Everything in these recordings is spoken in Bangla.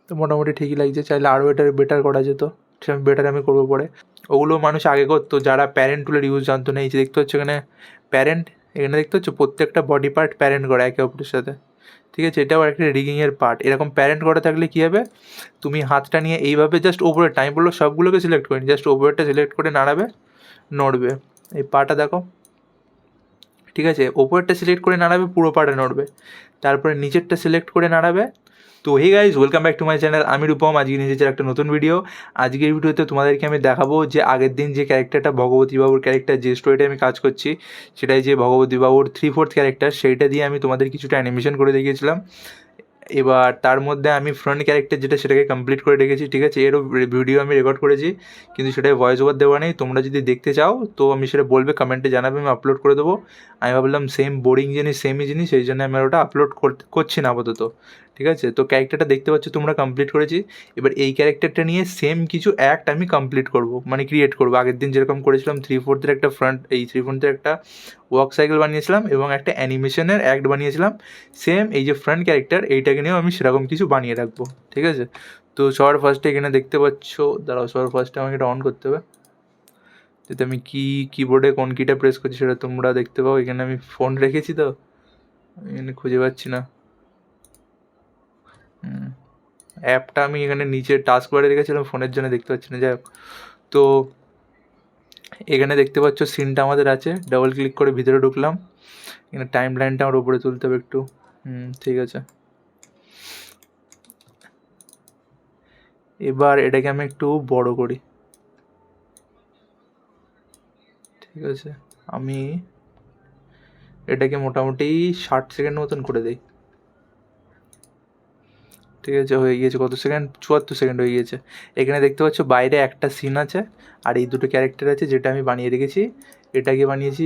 তো মোটামুটি ঠিকই লাগছে, চাইলে আরও এটা বেটার করা যেত, সে বেটার আমি করবো পরে। ওগুলো মানুষ আগে করতো যারা প্যারেন্ট টুলের ইউজ জানতো না। এই যে দেখতে হচ্ছে এখানে প্যারেন্ট, এখানে দেখতে হচ্ছে প্রত্যেকটা বডি পার্ট প্যারেন্ট করা একে অপরের সাথে, ঠিক আছে। এটাও একটা রিগিংয়ের পার্ট। এরকম প্যারেন্ট করা থাকলে কী হবে, তুমি হাতটা নিয়ে এইভাবে জাস্ট ওপরেরটা, আমি বললো সবগুলোকে সিলেক্ট করিনি, জাস্ট ওপরেরটা সিলেক্ট করে নাড়াবে, নড়বে। এই পাটা দেখো, ঠিক আছে, ওপরেরটা সিলেক্ট করে নাড়াবে, পুরো পাটা নড়বে। তারপরে নিচেরটা সিলেক্ট করে নাড়াবে। তো hey guys, welcome back to my channel, আমি রূপম। আজকে নিয়ে এসেছি একটা নতুন ভিডিও। আজকের ভিডিওতে তোমাদেরকে আমি দেখাবো যে আগের দিন যে ক্যারেক্টারটা ভগবতীবাবুর ক্যারেক্টার, যে স্টোরিটা আমি কাজ করছি সেটাই, যে ভগবতীবাবুর 3/4 ক্যারেক্টার, সেইটা দিয়ে আমি তোমাদের কিছুটা অ্যানিমেশন করে দেখিয়েছিলাম। এবার তার মধ্যে আমি ফ্রন্ট ক্যারেক্টার যেটা, সেটাকে কমপ্লিট করে রেখেছি, ঠিক আছে। এরও ভিডিও আমি রেকর্ড করেছি, কিন্তু সেটাই ভয়েস ওভার দেওয়া নেই। তোমরা যদি দেখতে চাও তো আমি সেটা বলবে, কমেন্টে জানাবে, আমি আপলোড করে দেবো। আমি ভাবলাম সেম বোরিং জিনিস সেমই জিনিস, সেই জন্য আমি ওটা আপলোড করছি না আপাতত, ঠিক আছে। তো ক্যারেক্টারটা দেখতে পাচ্ছ তোমরা, কমপ্লিট করেছি। এবার এই ক্যারেক্টারটা নিয়ে সেম কিছু অ্যাক্ট আমি কমপ্লিট করব, মানে ক্রিয়েট করবো। আগের দিন যেরকম করেছিলাম 3/4 একটা ফ্রন্ট, এই 3/4 একটা ওয়ার্ক সাইকেল বানিয়েছিলাম এবং একটা অ্যানিমেশনের অ্যাক্ট বানিয়েছিলাম, সেম এই যে ফ্রন্ট ক্যারেক্টার এইটাকে নিয়েও আমি সেরকম কিছু বানিয়ে রাখবো, ঠিক আছে। তো সবার ফার্স্টে এখানে দেখতে পাচ্ছ, দাঁড়াও, সবার ফার্স্টে আমাকে এটা অন করতে হবে, যাতে আমি কিবোর্ডে কোন কিটা প্রেস করছি সেটা তোমরা দেখতে পাও। এখানে আমি ফোন রেখেছি, তো এখানে খুঁজে পাচ্ছি না অ্যাপটা। আমি এখানে নিচে টাস্ক বারে রেখেছিলাম, ফোনের জন্য দেখতে পাচ্ছি না, যাই হোক। তো এখানে দেখতে পাচ্ছ সিনটা আমাদের আছে, ডাবল ক্লিক করে ভিতরে ঢুকলাম। এখানে টাইম লাইনটা আমার উপরে তুলতে হবে একটু, ঠিক আছে। এবার এটাকে আমি একটু বড় করি, ঠিক আছে। আমি এটাকে মোটামুটি 60 সেকেন্ড মতন করে দিই, ঠিক আছে। হয়ে গিয়েছে কত সেকেন্ড, 74 সেকেন্ড হয়ে গিয়েছে। এখানে দেখতে পাচ্ছ বাইরে একটা সিন আছে, আর এই দুটো ক্যারেক্টার আছে যেটা আমি বানিয়ে রেখেছি। এটাকে বানিয়েছি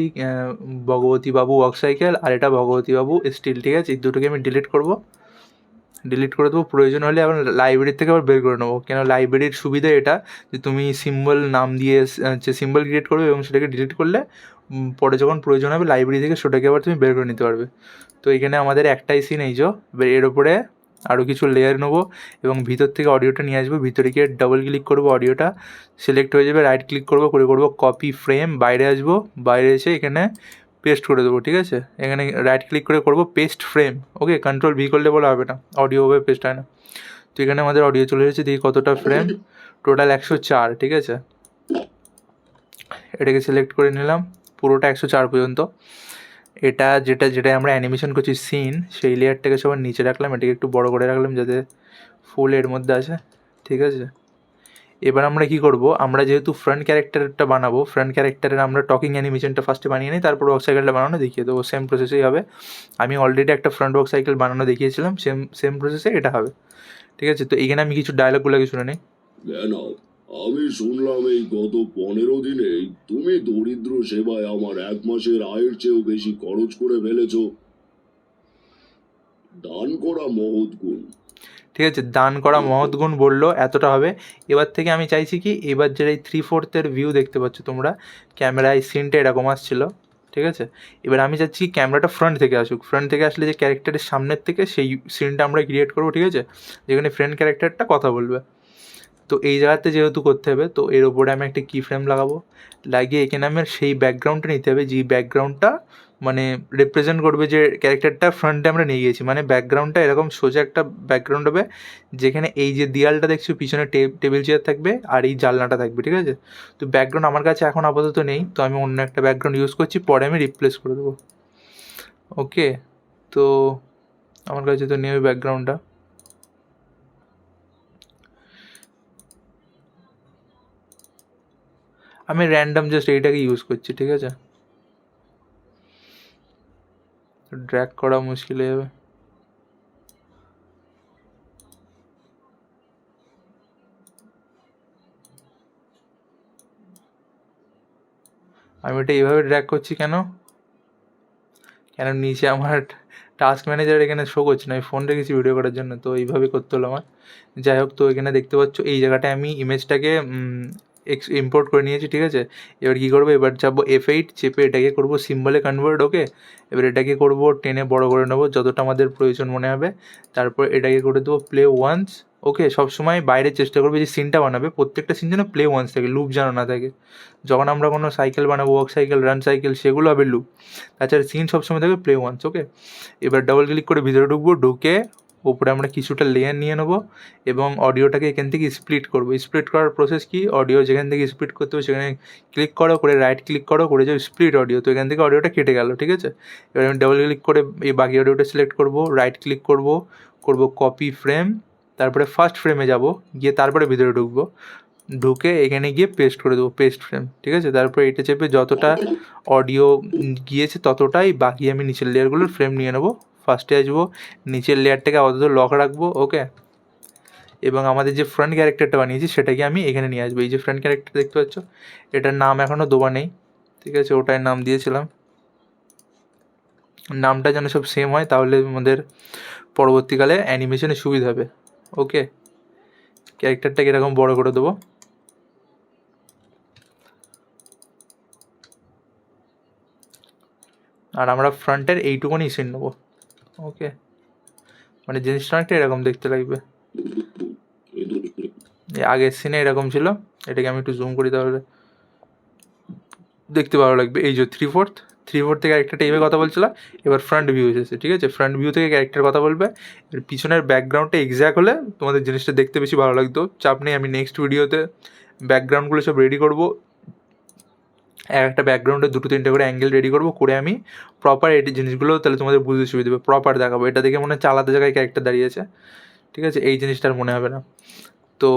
ভগবতী বাবু ওয়ার্ক সাইকেল, আর এটা ভগবতী বাবু স্টিল, ঠিক আছে। এই দুটোকে আমি ডিলিট করে দেবো। প্রয়োজন হলে আবার লাইব্রেরি থেকে আবার বের করে নেবো, কেন লাইব্রেরির সুবিধা এটা যে তুমি সিম্বল নাম দিয়ে হচ্ছে সিম্বল ক্রিয়েট করবে এবং সেটাকে ডিলিট করলে পরে যখন প্রয়োজন হবে লাইব্রেরি থেকে সেটাকে আবার তুমি বের করে নিতে পারবে। তো এখানে আমাদের একটাই সিন, এই যে এর ওপরে আরও কিছু লেয়ার নেবো এবং ভিতর থেকে অডিওটা নিয়ে আসবো। ভিতরে গিয়ে ডাবল ক্লিক করবো, অডিওটা সিলেক্ট হয়ে যাবে, রাইট ক্লিক করবো, করবো কপি ফ্রেম, বাইরে আসবো, বাইরে এসে এখানে পেস্ট করে দেবো, ঠিক আছে। এখানে রাইট ক্লিক করে করবো পেস্ট ফ্রেম, ওকে। কন্ট্রোল ভি করলে বলা হবে না, অডিও হবে পেস্ট হয় না। তো এখানে আমাদের অডিও চলে এসেছে, দেখি কতটা ফ্রেম, টোটাল 104, ঠিক আছে। এটাকে সিলেক্ট করে নিলাম, পুরোটা 104 পর্যন্ত। এটা যেটাই আমরা অ্যানিমেশন করছি সিন, সেই লেয়ারটাকে সবার নিচে রাখলাম, এটাকে একটু বড় করে রাখলাম যাতে ফুল এর মধ্যে আছে, ঠিক আছে। এবার আমরা কি করব, আমরা যেহেতু ফ্রন্ট ক্যারেক্টারটা বানাবো, ফ্রন্ট ক্যারেক্টারের আমরা টকিং অ্যানিমেশনটা ফার্স্টে বানিয়ে নিই, তারপর ওয়ার্ক সাইকেলটা বানানো দেখিয়ে দেবো। সেম প্রসেসেই হবে। আমি অলরেডি একটা ফ্রন্ট ওয়ার্ক সাইকেল বানানো দেখিয়েছিলাম, সেম প্রসেসে এটা হবে, ঠিক আছে। তো এখানে আমি কিছু ডায়লগগুলোকে শুনে নিই। আমি শুনলাম এই গত 15 দিনেই তুমি দরিদ্র সেবায় আমার 1 মাসের আয়ের চেয়েও বেশি খরচ করে ফেলেছ। দান করা মহৎ গুণ। ঠিক আছে, দান করা মহৎ গুণ বললো, এতটা হবে। এবার থেকে আমি চাইছি কি, এবার যেটা এই 3/4 ভিউ দেখতে পাচ্ছ তোমরা, ক্যামেরায় সিনটা এরকম আসছিল, ঠিক আছে। এবার আমি চাচ্ছি ক্যামেরাটা ফ্রন্ট থেকে আসুক, ফ্রন্ট থেকে আসলে যে ক্যারেক্টারের সামনের থেকে সেই সিনটা আমরা ক্রিয়েট করবো, ঠিক আছে, যেখানে ফ্রন্ট ক্যারেক্টারটা কথা বলবে। তো এই জায়গাতে যেহেতু করতে হবে, তো এর ওপরে আমি একটা কি ফ্রেম লাগাবো, লাগিয়ে এখানে আমার সেই ব্যাকগ্রাউন্ডটা নিতে হবে, যে ব্যাকগ্রাউন্ডটা মানে রিপ্রেজেন্ট করবে যে ক্যারেক্টারটা ফ্রন্টে আমরা নিয়ে গিয়েছি। মানে ব্যাকগ্রাউন্ডটা এরকম সোজা একটা ব্যাকগ্রাউন্ড হবে, যেখানে এই যে দেয়ালটা দেখছো পিছনে টেবিল চেয়ার থাকবে আর এই জানলাটা থাকবে, ঠিক আছে। তো ব্যাকগ্রাউন্ড আমার কাছে এখন আপাতত নেই, তো আমি অন্য একটা ব্যাকগ্রাউন্ড ইউজ করছি, পরে আমি রিপ্লেস করে দেবো, ওকে। তো আমার কাছে তো নেই ব্যাকগ্রাউন্ডটা, আমি র্যান্ডম জাস্ট এইটাকে ইউজ করছি, ঠিক আছে। ড্র্যাগ করা মুশকিল হয়ে যাবে। আমি এটা এইভাবে ড্র্যাগ করছি, কেন নিচে আমার টাস্ক ম্যানেজার এখানে শো করছে না, আমি ফোন রেখেছি ভিডিও করার জন্য, তো এইভাবে করতে হলো আমার। যাই হোক, তো এখানে দেখতে পাচ্ছ এই জায়গাটায় আমি ইমেজটাকে ইম্পোর্ট করে নিয়েছি, ঠিক আছে। এবার কী করবো, এবার যাবো F8 চেপে এটাকে করবো সিম্বলে কনভার্ট, ওকে। এবার এটাকে করবো টেনে বড় করে নেবো যতটা আমাদের প্রয়োজন মনে হবে। তারপর এটাকে করে দেবো প্লে ওয়ান্স, ওকে, সবসময় বাইরে চেষ্টা করবে যে সিনটা বানাবে, প্রত্যেকটা সিন যেন প্লে ওয়ান্স থাকে, লুপ যেন না থাকে। যখন আমরা কোনো সাইকেল বানাবো, ওয়াক সাইকেল, রান সাইকেল, সেগুলো হবে লুপ। তাছাড়া সিন সবসময় থাকবে প্লে ওয়ান্স। ওকে, এবার ডাবল ক্লিক করে ভিতরে ঢুকবো, ঢুকে ওপরে আমরা কিছুটা লেয়ার নিয়ে নেবো এবং অডিওটাকে এখান থেকে স্প্লিট করবো। স্প্লিট করার প্রসেস কি, অডিও যেখান থেকে স্প্লিট করতে হবে সেখানে ক্লিক করো, করে রাইট ক্লিক করো, করে যাও স্প্লিট অডিও। তো এখান থেকে অডিওটা কেটে গেল, ঠিক আছে। এবার আমি ডাবল ক্লিক করে এই বাকি অডিওটা সিলেক্ট করবো, রাইট ক্লিক করবো, কপি ফ্রেম, তারপরে ফার্স্ট ফ্রেমে যাব, গিয়ে তারপরে ভিতরে ঢুকবো, ঢুকে এখানে গিয়ে পেস্ট করে দেবো, পেস্ট ফ্রেম, ঠিক আছে। তারপরে এটা চেপে যতটা অডিও গিয়েছে ততটাই বাকি আমি নিচের লেয়ারগুলোর ফ্রেম নিয়ে নেবো। ফার্স্টে আসবো, নিচের লেয়ারটাকে আপাতত লক রাখবো। ওকে, এবং আমাদের যে ফ্রন্ট ক্যারেক্টারটা বানিয়েছি সেটাকে আমি এখানে নিয়ে আসবো। এই যে ফ্রন্ট ক্যারেক্টার দেখতে পাচ্ছ, এটার নাম এখনও দেওয়া নেই, ঠিক আছে, ওটাই নাম দিয়েছিলাম। নামটা যেন সব সেম হয়, তাহলে আমাদের পরবর্তীকালে অ্যানিমেশনে সুবিধা হবে। ওকে, ক্যারেক্টারটাকে এরকম বড় করে দেবো। আর আমরা ফ্রন্টের এইটুকুনি সিন নেবো। ওকে, মানে জিনিসটা অনেকটা এরকম দেখতে লাগবে। আগের সিনে এরকম ছিল, এটাকে আমি একটু জুম করি, তাহলে দেখতে ভালো লাগবে। এই যে 3/4 থেকে ক্যারেক্টারটা এইভাবে কথা বলছিল, এবার ফ্রন্ট ভিউ এসেছে, ঠিক আছে। ফ্রন্ট ভিউ থেকে ক্যারেক্টার কথা বলবে, এর পিছনের ব্যাকগ্রাউন্ডটা এক্স্যাক্ট হলে তোমাদের জিনিসটা দেখতে বেশি ভালো লাগতো। চাপ নেই, আমি নেক্সট ভিডিওতে ব্যাকগ্রাউন্ডগুলো সব রেডি করবো। একটা ব্যাকগ্রাউন্ডে 2-3টে করে অ্যাঙ্গেল রেডি করবো, করে আমি প্রপার এই জিনিসগুলো তাহলে তোমাদের বুঝতে সুবিধা হবে, প্রপার দেখাবো। এটা দেখে মনে হচ্ছে আলাদা জায়গায় ক্যারেক্টার দাঁড়িয়েছে, ঠিক আছে, এই জিনিসটার মনে হবে না। তো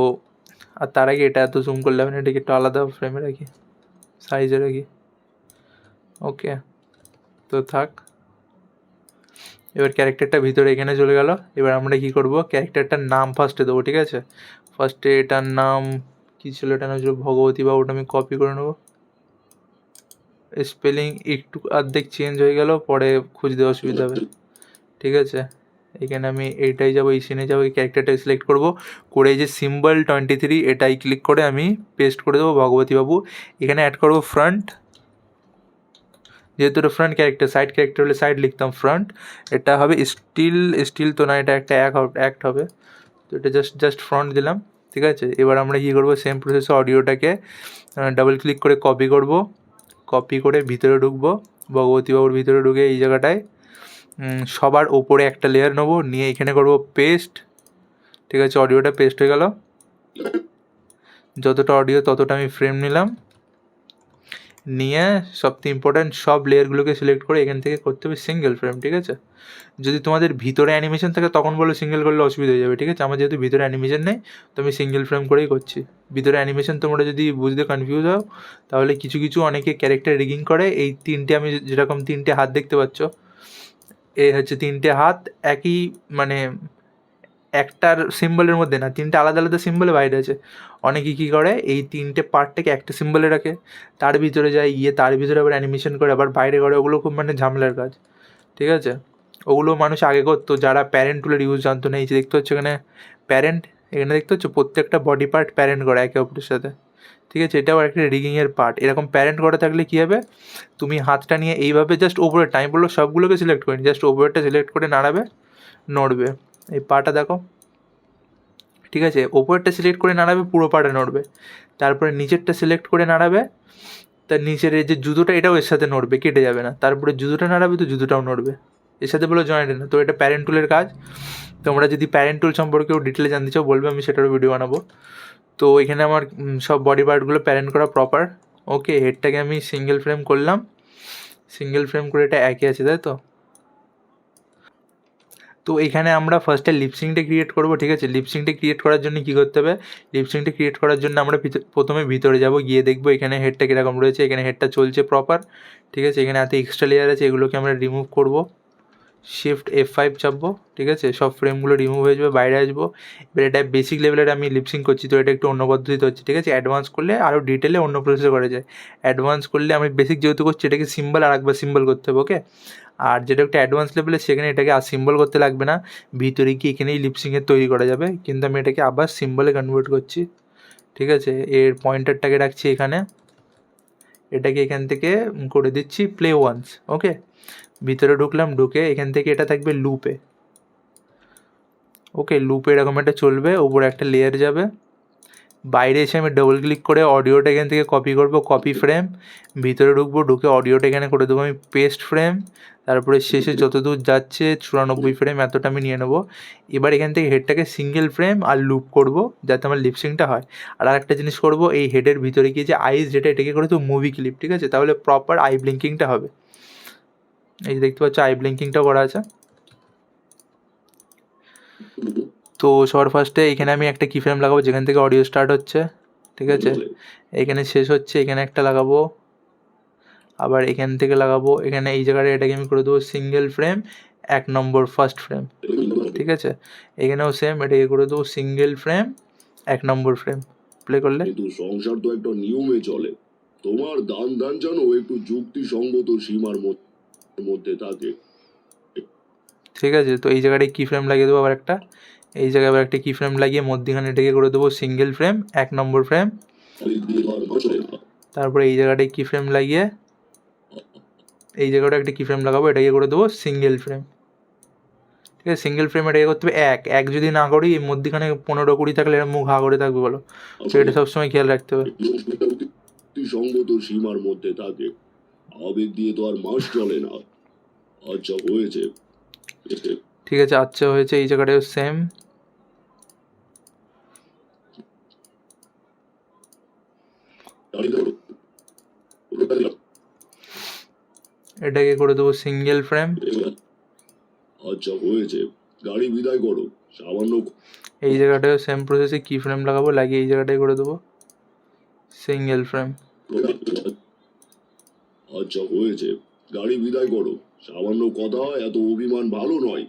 আর তার আগে এটা এত জুম করলে হবে না, এটাকে একটু আলাদা ফ্রেমে রাখি, সাইজে রাখি। ওকে, তো থাক। এবার ক্যারেক্টারটা ভিতরে এখানে চলে গেল। এবার আমরা কী করবো, ক্যারেক্টারটার নাম ফার্স্টে দেবো, ঠিক আছে। ফার্স্টে এটার নাম কী ছিল, এটার নাম ছিল ভগবতী। বা ওটা আমি কপি করে নেবো, স্পেলিং একটু অর্ধেক চেঞ্জ হয়ে গেল, পরে খুঁজতে অসুবিধা হবে, ঠিক আছে। এখানে আমি এইটাই যাবো, এই সিনে যাবো, এই ক্যারেক্টারটা সিলেক্ট করবো, করে এই যে সিম্বল 23 এটাই ক্লিক করে আমি পেস্ট করে দেবো, ভগবতী বাবু। এখানে অ্যাড করবো ফ্রন্ট, যেহেতু এটা ফ্রন্ট ক্যারেক্টার, সাইড ক্যারেক্টার হলে সাইড লিখতাম, ফ্রন্ট। এটা হবে স্টিল তো না, এটা একটা অ্যাক্ট হবে, তো এটা জাস্ট ফ্রন্ট দিলাম, ঠিক আছে। এবার আমরা কী করবো, সেম প্রসেসে অডিওটাকে ডাবল ক্লিক করে কপি করব, কপি করে ভিতরে ঢুকবো, ভগবতীবাবুর ভিতরে ঢুকে এই জায়গাটায় সবার ওপরে একটা লেয়ার নেবো, নিয়ে এখানে করব পেস্ট, ঠিক আছে। অডিওটা পেস্ট হয়ে গেল, যতটা অডিও ততটা আমি ফ্রেম নিলাম, নিয়ে সবথেকে ইম্পর্ট্যান্ট সব লেয়ারগুলোকে সিলেক্ট করে এখান থেকে করতে হবে সিঙ্গেল ফ্রেম, ঠিক আছে। যদি তোমাদের ভিতরে অ্যানিমেশন থাকে তখন বলো সিঙ্গেল করলে অসুবিধা হয়ে যাবে, ঠিক আছে। আমার যেহেতু ভিতরে অ্যানিমেশন নেই, তো আমি সিঙ্গেল ফ্রেম করেই করছি। ভিতরে অ্যানিমেশন তোমরা যদি বুঝতে কনফিউজ হও, তাহলে কিছু অনেকে ক্যারেক্টার রিগিং করে। এই তিনটে আমি যেরকম 3টে হাত দেখতে পাচ্ছ, এ হচ্ছে 3টে হাত একই, মানে একটার সিম্বলের মধ্যে না, 3টে আলাদা আলাদা সিম্বলে বাইরে আছে। অনেকে কী করে, এই 3টে পার্টটাকে একটা সিম্বলে রাখে, তার ভিতরে যায়, তার ভিতরে আবার অ্যানিমেশন করে, আবার বাইরে করে। ওগুলো খুব মানে ঝামেলার কাজ, ঠিক আছে। ওগুলো মানুষ আগে করতো যারা প্যারেন্ট টুলের ইউজ জানতো না। এই যে দেখতে হচ্ছে এখানে প্যারেন্ট, এখানে দেখতে হচ্ছে প্রত্যেকটা বডি পার্ট প্যারেন্ট করে একে অপরের সাথে, ঠিক আছে। এটাও একটা রিগিংয়ের পার্ট। এরকম প্যারেন্ট করা থাকলে কী হবে, তুমি হাতটা নিয়ে এইভাবে জাস্ট ওপরের টাইম বললো সবগুলোকে সিলেক্ট করে জাস্ট ওপরেরটা সিলেক্ট করে নাড়াবে, নড়বে। এই পাটা দেখো, ঠিক আছে, ওপরেরটা সিলেক্ট করে নাড়াবে, পুরো পাটা নড়বে। তারপরে নিচেরটা সিলেক্ট করে নাড়াবে, তার নিচের এই যে জুতোটা, এটাও এর সাথে নড়বে, কেটে যাবে না। তারপরে জুতোটা নাড়াবে, তো জুতোটাও নড়বে, এর সাথে বলে জয়েন্ট না। তো এটা প্যারেন্ট টুলের কাজ। তোমরা যদি প্যারেন্ট টুল সম্পর্কেও ডিটেলে জানতে চাও বলবে, আমি সেটারও ভিডিও বানাবো। তো এখানে আমার সব বডি পার্টগুলো প্যারেন্ট করা প্রপার। ওকে, হেডটাকে আমি সিঙ্গেল ফ্রেম করলাম, সিঙ্গেল ফ্রেম করে এটা একই আছে, তাই তো। তো এখানে আমরা ফার্স্টে লিপসিংটা ক্রিয়েট করবো, ঠিক আছে। লিপসিংটা ক্রিয়েট করার জন্য কী করতে হবে, লিপসিংটা ক্রিয়েট করার জন্য আমরা প্রথমে ভিতরে যাব, গিয়ে দেখবো এখানে হেডটা কীরকম রয়েছে। এখানে হেডটা চলছে প্রপার, ঠিক আছে। এখানে এত এক্সট্রা লেয়ার আছে, এগুলোকে আমরা রিমুভ করবো, শিফট F5 চাপবো, ঠিক আছে। সব ফ্রেমগুলো রিমুভ হয়ে যাবে, বাইরে আসবো। এবার এটা বেসিক লেভেলের আমি লিপসিং করছি, তো এটা একটু অন্য পদ্ধতিতে হচ্ছে, ঠিক আছে। অ্যাডভান্স করলে আরও ডিটেলে অন্য প্রসেসে করা যায়। অ্যাডভান্স করলে আমি বেসিক যেহেতু করছি, এটাকে সিম্বল আর একবার সিম্বল করতে হবে, ওকে। আর যেটা একটা অ্যাডভান্স লেভেলে, সেখানে এটাকে আর সিম্বল করতে লাগবে না, ভিতরে গিয়ে এখানেই লিপসিংয়ের তৈরি করা যাবে। কিন্তু আমি এটাকে আবার সিম্বলে কনভার্ট করছি, ঠিক আছে। এর পয়েন্টারটাকে রাখছি এখানে, এটাকে এখান থেকে করে দিচ্ছি প্লে ওয়ান্স, ওকে। ভিতরে ঢুকলাম, ঢুকে এখান থেকে এটা থাকবে লুপে, ওকে, লুপে এরকম একটা চলবে, ওপরে একটা লেয়ার যাবে, বাইরে এসে আমি ডবল ক্লিক করে অডিওটা এখান থেকে কপি করব, কপি ফ্রেম, ভিতরে ঢুকবো, ঢুকে অডিওটা এখানে করে দেবো আমি পেস্ট ফ্রেম, তারপরে শেষে যতদূর যাচ্ছে 94 ফ্রেম এতটা আমি নিয়ে নেবো। এবার এখান থেকে হেডটাকে সিঙ্গেল ফ্রেম আর লুপ করব যাতে আমার লিপসিংটা হয়। আর আরেকটা জিনিস করব, এই হেডের ভিতরে গিয়ে যে আইস যেটা এটাকে করে তো মুভি ক্লিপ, ঠিক আছে, তাহলে প্রপার আই ব্লিঙ্কিংটা হবে। এই যে দেখতে পাচ্ছ আই ব্লিঙ্কিংটাও করা আছে। তো সবার ফার্স্টে এখানে আমি একটা কি ফ্রেম লাগাবো যেখান থেকে অডিও স্টার্ট হচ্ছে, ঠিক আছে, এখানে শেষ হচ্ছে, এখানে একটা লাগাবো, আবার এখান থেকে লাগাবো এখানে, এই জায়গাটা এটাকে আমি করে দেবো সিঙ্গেল ফ্রেম 1 নম্বর ফার্স্ট ফ্রেম, ঠিক আছে, এখানেও সেম এটাকে করে দেবো সিঙ্গেল ফ্রেম 1 নম্বর ফ্রেম। প্লে করলে কিন্তু সংসার তো একটা নিয়মে চলে, তোমার দান দান যেন একটু যুক্তিসঙ্গত সীমার মধ্যে থাকে। ঠিক আছে, তো এই জায়গাটায় কি ফ্রেম লাগিয়ে দেবো আবার একটা, এই জায়গায় আবার একটা কি ফ্রেম লাগিয়ে মধ্যখানে এটাকে করে দেবো সিঙ্গেল ফ্রেম 1 নম্বর ফ্রেম, তারপরে এই জায়গাটায় কি ফ্রেম লাগিয়ে এই জায়গাটা একটা কি ফ্রেম লাগাবো, এটাকে করে দেবো সিঙ্গেল ফ্রেম, ঠিক আছে, সিঙ্গেল ফ্রেম এটাকে করতে হবে এক যদি না করি এই মধ্যখানে 15-20 থাকলে এর মুখ হা করে থাকবে বলো, তো এটা সবসময় খেয়াল রাখতে হবে। যুক্তিসঙ্গত সীমার মধ্যে থাকে, আবেগ দিয়ে তো আর মাস চলে না। আচ্ছা হয়েছে, ঠিক আছে, আচ্ছা হয়েছে, এই জায়গাটায় সেম, এটাকে করে দেবো সিঙ্গেল ফ্রেম, আচ্ছা হয়েছে, গাড়ি বিদায় করো, সামান্য এই জায়গাটায় সেম প্রসেসে কি ফ্রেম লাগাবো, লাগিয়ে এই জায়গাটায় করে দেবো সিঙ্গেল ফ্রেম। আচ্ছা হয়েছে, গাড়ি বিদায় করো, সামান্য কথা, এত অভিমান ভালো নয়।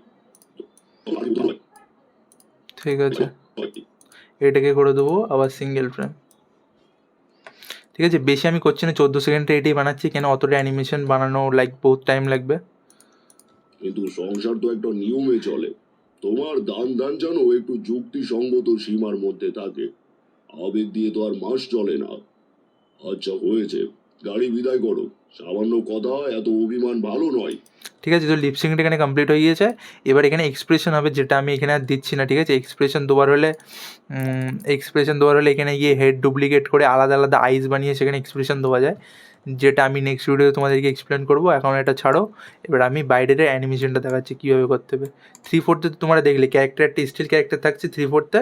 ঠিক আছে, এটাকে করে দেবো আবার সিঙ্গেল ফ্রেম। ঠিক আছে, বেশি আমি করছি না, 14 সেকেন্ডে এটাই বানাচ্ছি, কেন অতটা অ্যানিমেশন বানানো বহুত টাইম লাগবে। কিন্তু সংসার তো একটা নিয়মে চলে, তোমার দান দান যেন একটু যুক্তিসঙ্গত সীমার মধ্যে থাকে, আবেগ দিয়ে তো আর মাস চলে না। আচ্ছা হয়েছে, গাড়ি বিদায় করো, সামান্য কথা, এত অভিমান ভালো নয়। ঠিক আছে, তো লিপসিংটা এখানে কমপ্লিট হয়ে গিয়েছে, এবার এখানে এক্সপ্রেশন হবে যেটা আমি এখানে আর দিচ্ছি না, ঠিক আছে, এক্সপ্রেশন দেওয়ার হলে এখানে গিয়ে হেড ডুপ্লিকেট করে আলাদা আলাদা আইস বানিয়ে সেখানে এক্সপ্রেশন দেওয়া যায়, যেটা আমি নেক্সট ভিডিও তোমাদেরকে এক্সপ্লেন করবো। এখন এটা ছাড়ো, এবার আমি বাইরের অ্যানিমেশনটা দেখাচ্ছি কীভাবে করতে হবে। 3/4 তোমরা দেখলে ক্যারেক্টার একটা স্টিল ক্যারেক্টার থাকছে, 3/4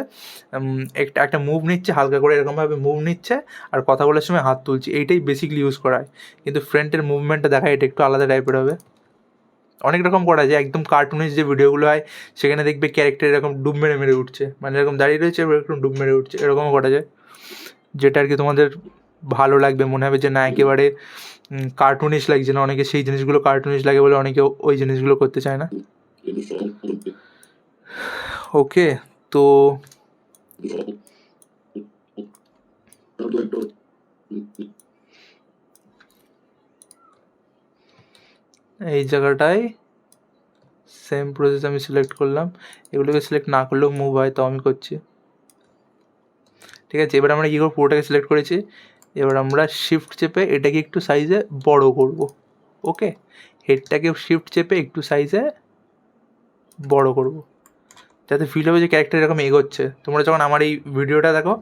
একটা মুভ নিচ্ছে হালকা করে, এরকমভাবে মুভ নিচ্ছে আর কথা বলার সময় হাত তুলছে, এইটাই বেসিকলি ইউজ করা হয়, কিন্তু ফ্রন্টের মুভমেন্টটা দেখা এটা একটু আলাদা টাইপের হবে। অনেক রকম করা যায়, একদম কার্টুনিস যে ভিডিওগুলো হয় সেখানে দেখবে ক্যারেক্টার এরকম ডুব মেরে মেরে উঠছে, মানে এরকম দাঁড়িয়ে রয়েছে এরকম ডুব মেরে উঠছে, এরকমও করা যায়, যেটা আর কি তোমাদের ভালো লাগবে, মনে হবে যে না একেবারে কার্টুনিশ লাগছে না, অনেকে সেই জিনিসগুলো কার্টুনিশ লাগে বলে অনেকে ওই জিনিসগুলো করতে চায় না। ওকে, তো এই জায়গাটায় সেম প্রসেস আমি সিলেক্ট করলাম, এগুলোকে সিলেক্ট না করলেও মুভ হয়, তো আমি করছি। ঠিক আছে, এবার আমরা কী করবো, পুরোটাকে সিলেক্ট করেছি, এবার আমরা শিফট চেপে এটাকে একটু সাইজে বড় করব। ওকে, হেডটাকে শিফট চেপে একটু সাইজে বড় করব, যাতে ফিল হবে যে ক্যারেক্টার এরকম এগোচ্ছে। তোমরা যখন আমার এই ভিডিওটা দেখো,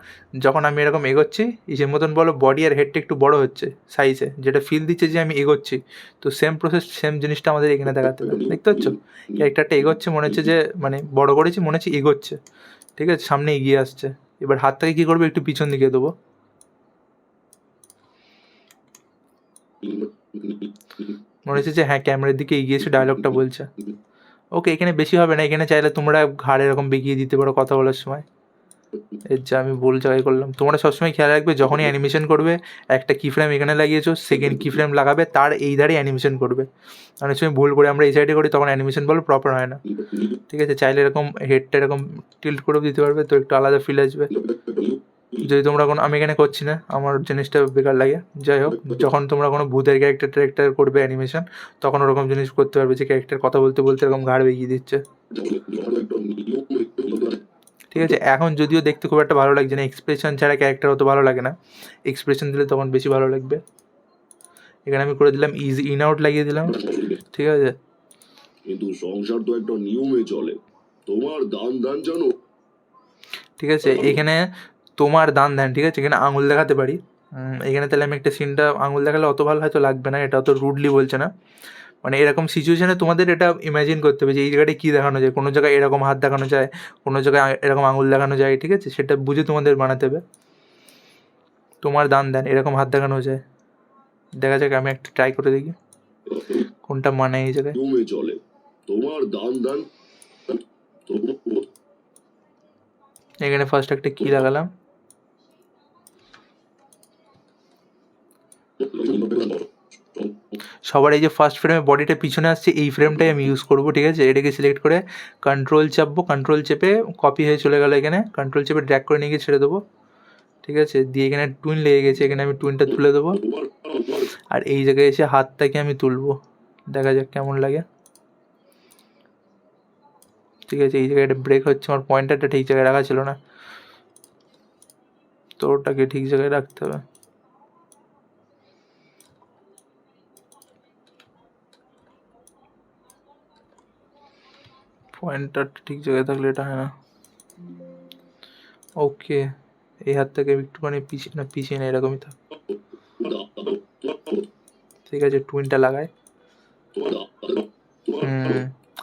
যখন আমি এরকম এগোচ্ছি ইসের মতন বলো, বডি আর হেডটা একটু বড় হচ্ছে সাইজে, যেটা ফিল দিচ্ছে যে আমি এগোচ্ছি। তো সেম প্রসেস সেম জিনিসটা আমাদের এখানে দেখাতে হবে। দেখতে পাচ্ছ ক্যারেক্টারটা এগোচ্ছে, মনে হচ্ছে যে মানে বড় করেছি, মনে হচ্ছে এগোচ্ছে, ঠিক আছে, সামনে এগিয়ে আসছে। এবার হাতটাকে কী করবো, একটু পিছন দিকে দেবো, মনে হচ্ছে যে হ্যাঁ ক্যামেরার দিকে এগিয়েছে, ডায়লগটা বলছে। ওকে, এখানে বেশি হবে না, এখানে চাইলে তোমরা ঘাড় এরকম বেঁকিয়ে দিতে পারো কথা বলার সময়, এর যা আমি ভুল জায়গায় করলাম। তোমরা সবসময় খেয়াল রাখবে যখনই অ্যানিমেশন করবে, একটা কি ফ্রেম এখানে লাগিয়েছো, সেকেন্ড কি ফ্রেম লাগাবে তার এই ধারে অ্যানিমেশন করবে। অনেক সময় ভুল করে আমরা এই সাইডে করি, তখন অ্যানিমেশন বলো প্রপার হয় না। ঠিক আছে, চাইলে এরকম হেডটা এরকম টিল্ট করেও দিতে পারবে, তো একটু আলাদা ফিল আসবে। যদি তোমরা কোনো, আমি এখানে করছি না, আমার জিনিসটা বেকার লাগে। যাই হোক, যখন তোমরা কোনো ভূতের ক্যারেক্টার করবে অ্যানিমেশন, তখন ওরকম জিনিস করতে পারবে যে ক্যারেক্টার কথা বলতে বলতে এরকম ঘাড় বেগিয়ে দিচ্ছে। ঠিক আছে, এখন যদিও দেখতে খুব একটা ভালো লাগছে না, এক্সপ্রেশন ছাড়া ক্যারেক্টার অত ভালো লাগে না, এক্সপ্রেশন দিলে তখন বেশি ভালো লাগবে। এখানে আমি করে দিলাম ইজ ইন আউট লাগিয়ে দিলাম, ঠিক আছে। কিন্তু সংসার তো একটা নিয়মে চলে, তোমার দান জানো। ঠিক আছে, এখানে তোমার দান দেন, ঠিক আছে, এখানে আঙুল দেখাতে পারি। এখানে তাহলে আমি একটা সিনটা আঙুল দেখালে অত ভালো হয়তো লাগবে না, এটা অত রুডলি বলছে না। মানে এরকম সিচুয়েশানে তোমাদের এটা ইমাজিন করতে হবে যে এই জায়গাটায় কী দেখানো যায়, কোনো জায়গায় এরকম হাত দেখানো যায়, কোনো জায়গায় এরকম আঙুল দেখানো যায়, ঠিক আছে, সেটা বুঝে তোমাদের বানাতে হবে। তোমার দান দেন এরকম হাত দেখানো যায়, দেখা যাক, আমি একটা ট্রাই করে দেখি কোনটা মানে এই জায়গায়। নিয়মে চলে, তোমার দান এখানে ফার্স্ট একটা কি লাগালাম, সবার এই যে ফার্স্ট ফ্রেমে বডিটা পিছনে আসছে, এই ফ্রেমটাই আমি ইউজ করবো, ঠিক আছে। এটাকে সিলেক্ট করে কন্ট্রোল চাপবো, কন্ট্রোল চেপে কপি হয়ে চলে গেলো, এখানে কন্ট্রোল চেপে ড্র্যাগ করে নিয়ে গিয়ে ছেড়ে দেবো, ঠিক আছে। দিয়ে এখানে টুইন লেগে গেছে, এখানে আমি টুইনটা তুলে দেবো, আর এই জায়গায় এসে হাতটাকে আমি তুলবো, দেখা যাক কেমন লাগে। ঠিক আছে, এই জায়গায় একটা ব্রেক হচ্ছে, আমার পয়েন্টারটা ঠিক জায়গায় রাখা ছিল না, তো ওটাকে ঠিক জায়গায় রাখতে হবে। পয়েন্টারটা ঠিক জায়গায় থাকলে এটা হয় না। ওকে, এই হাতটাকে একটুখানি পিছিয়ে না, এরকমই থাক, ঠিক আছে। টুইনটা লাগাই,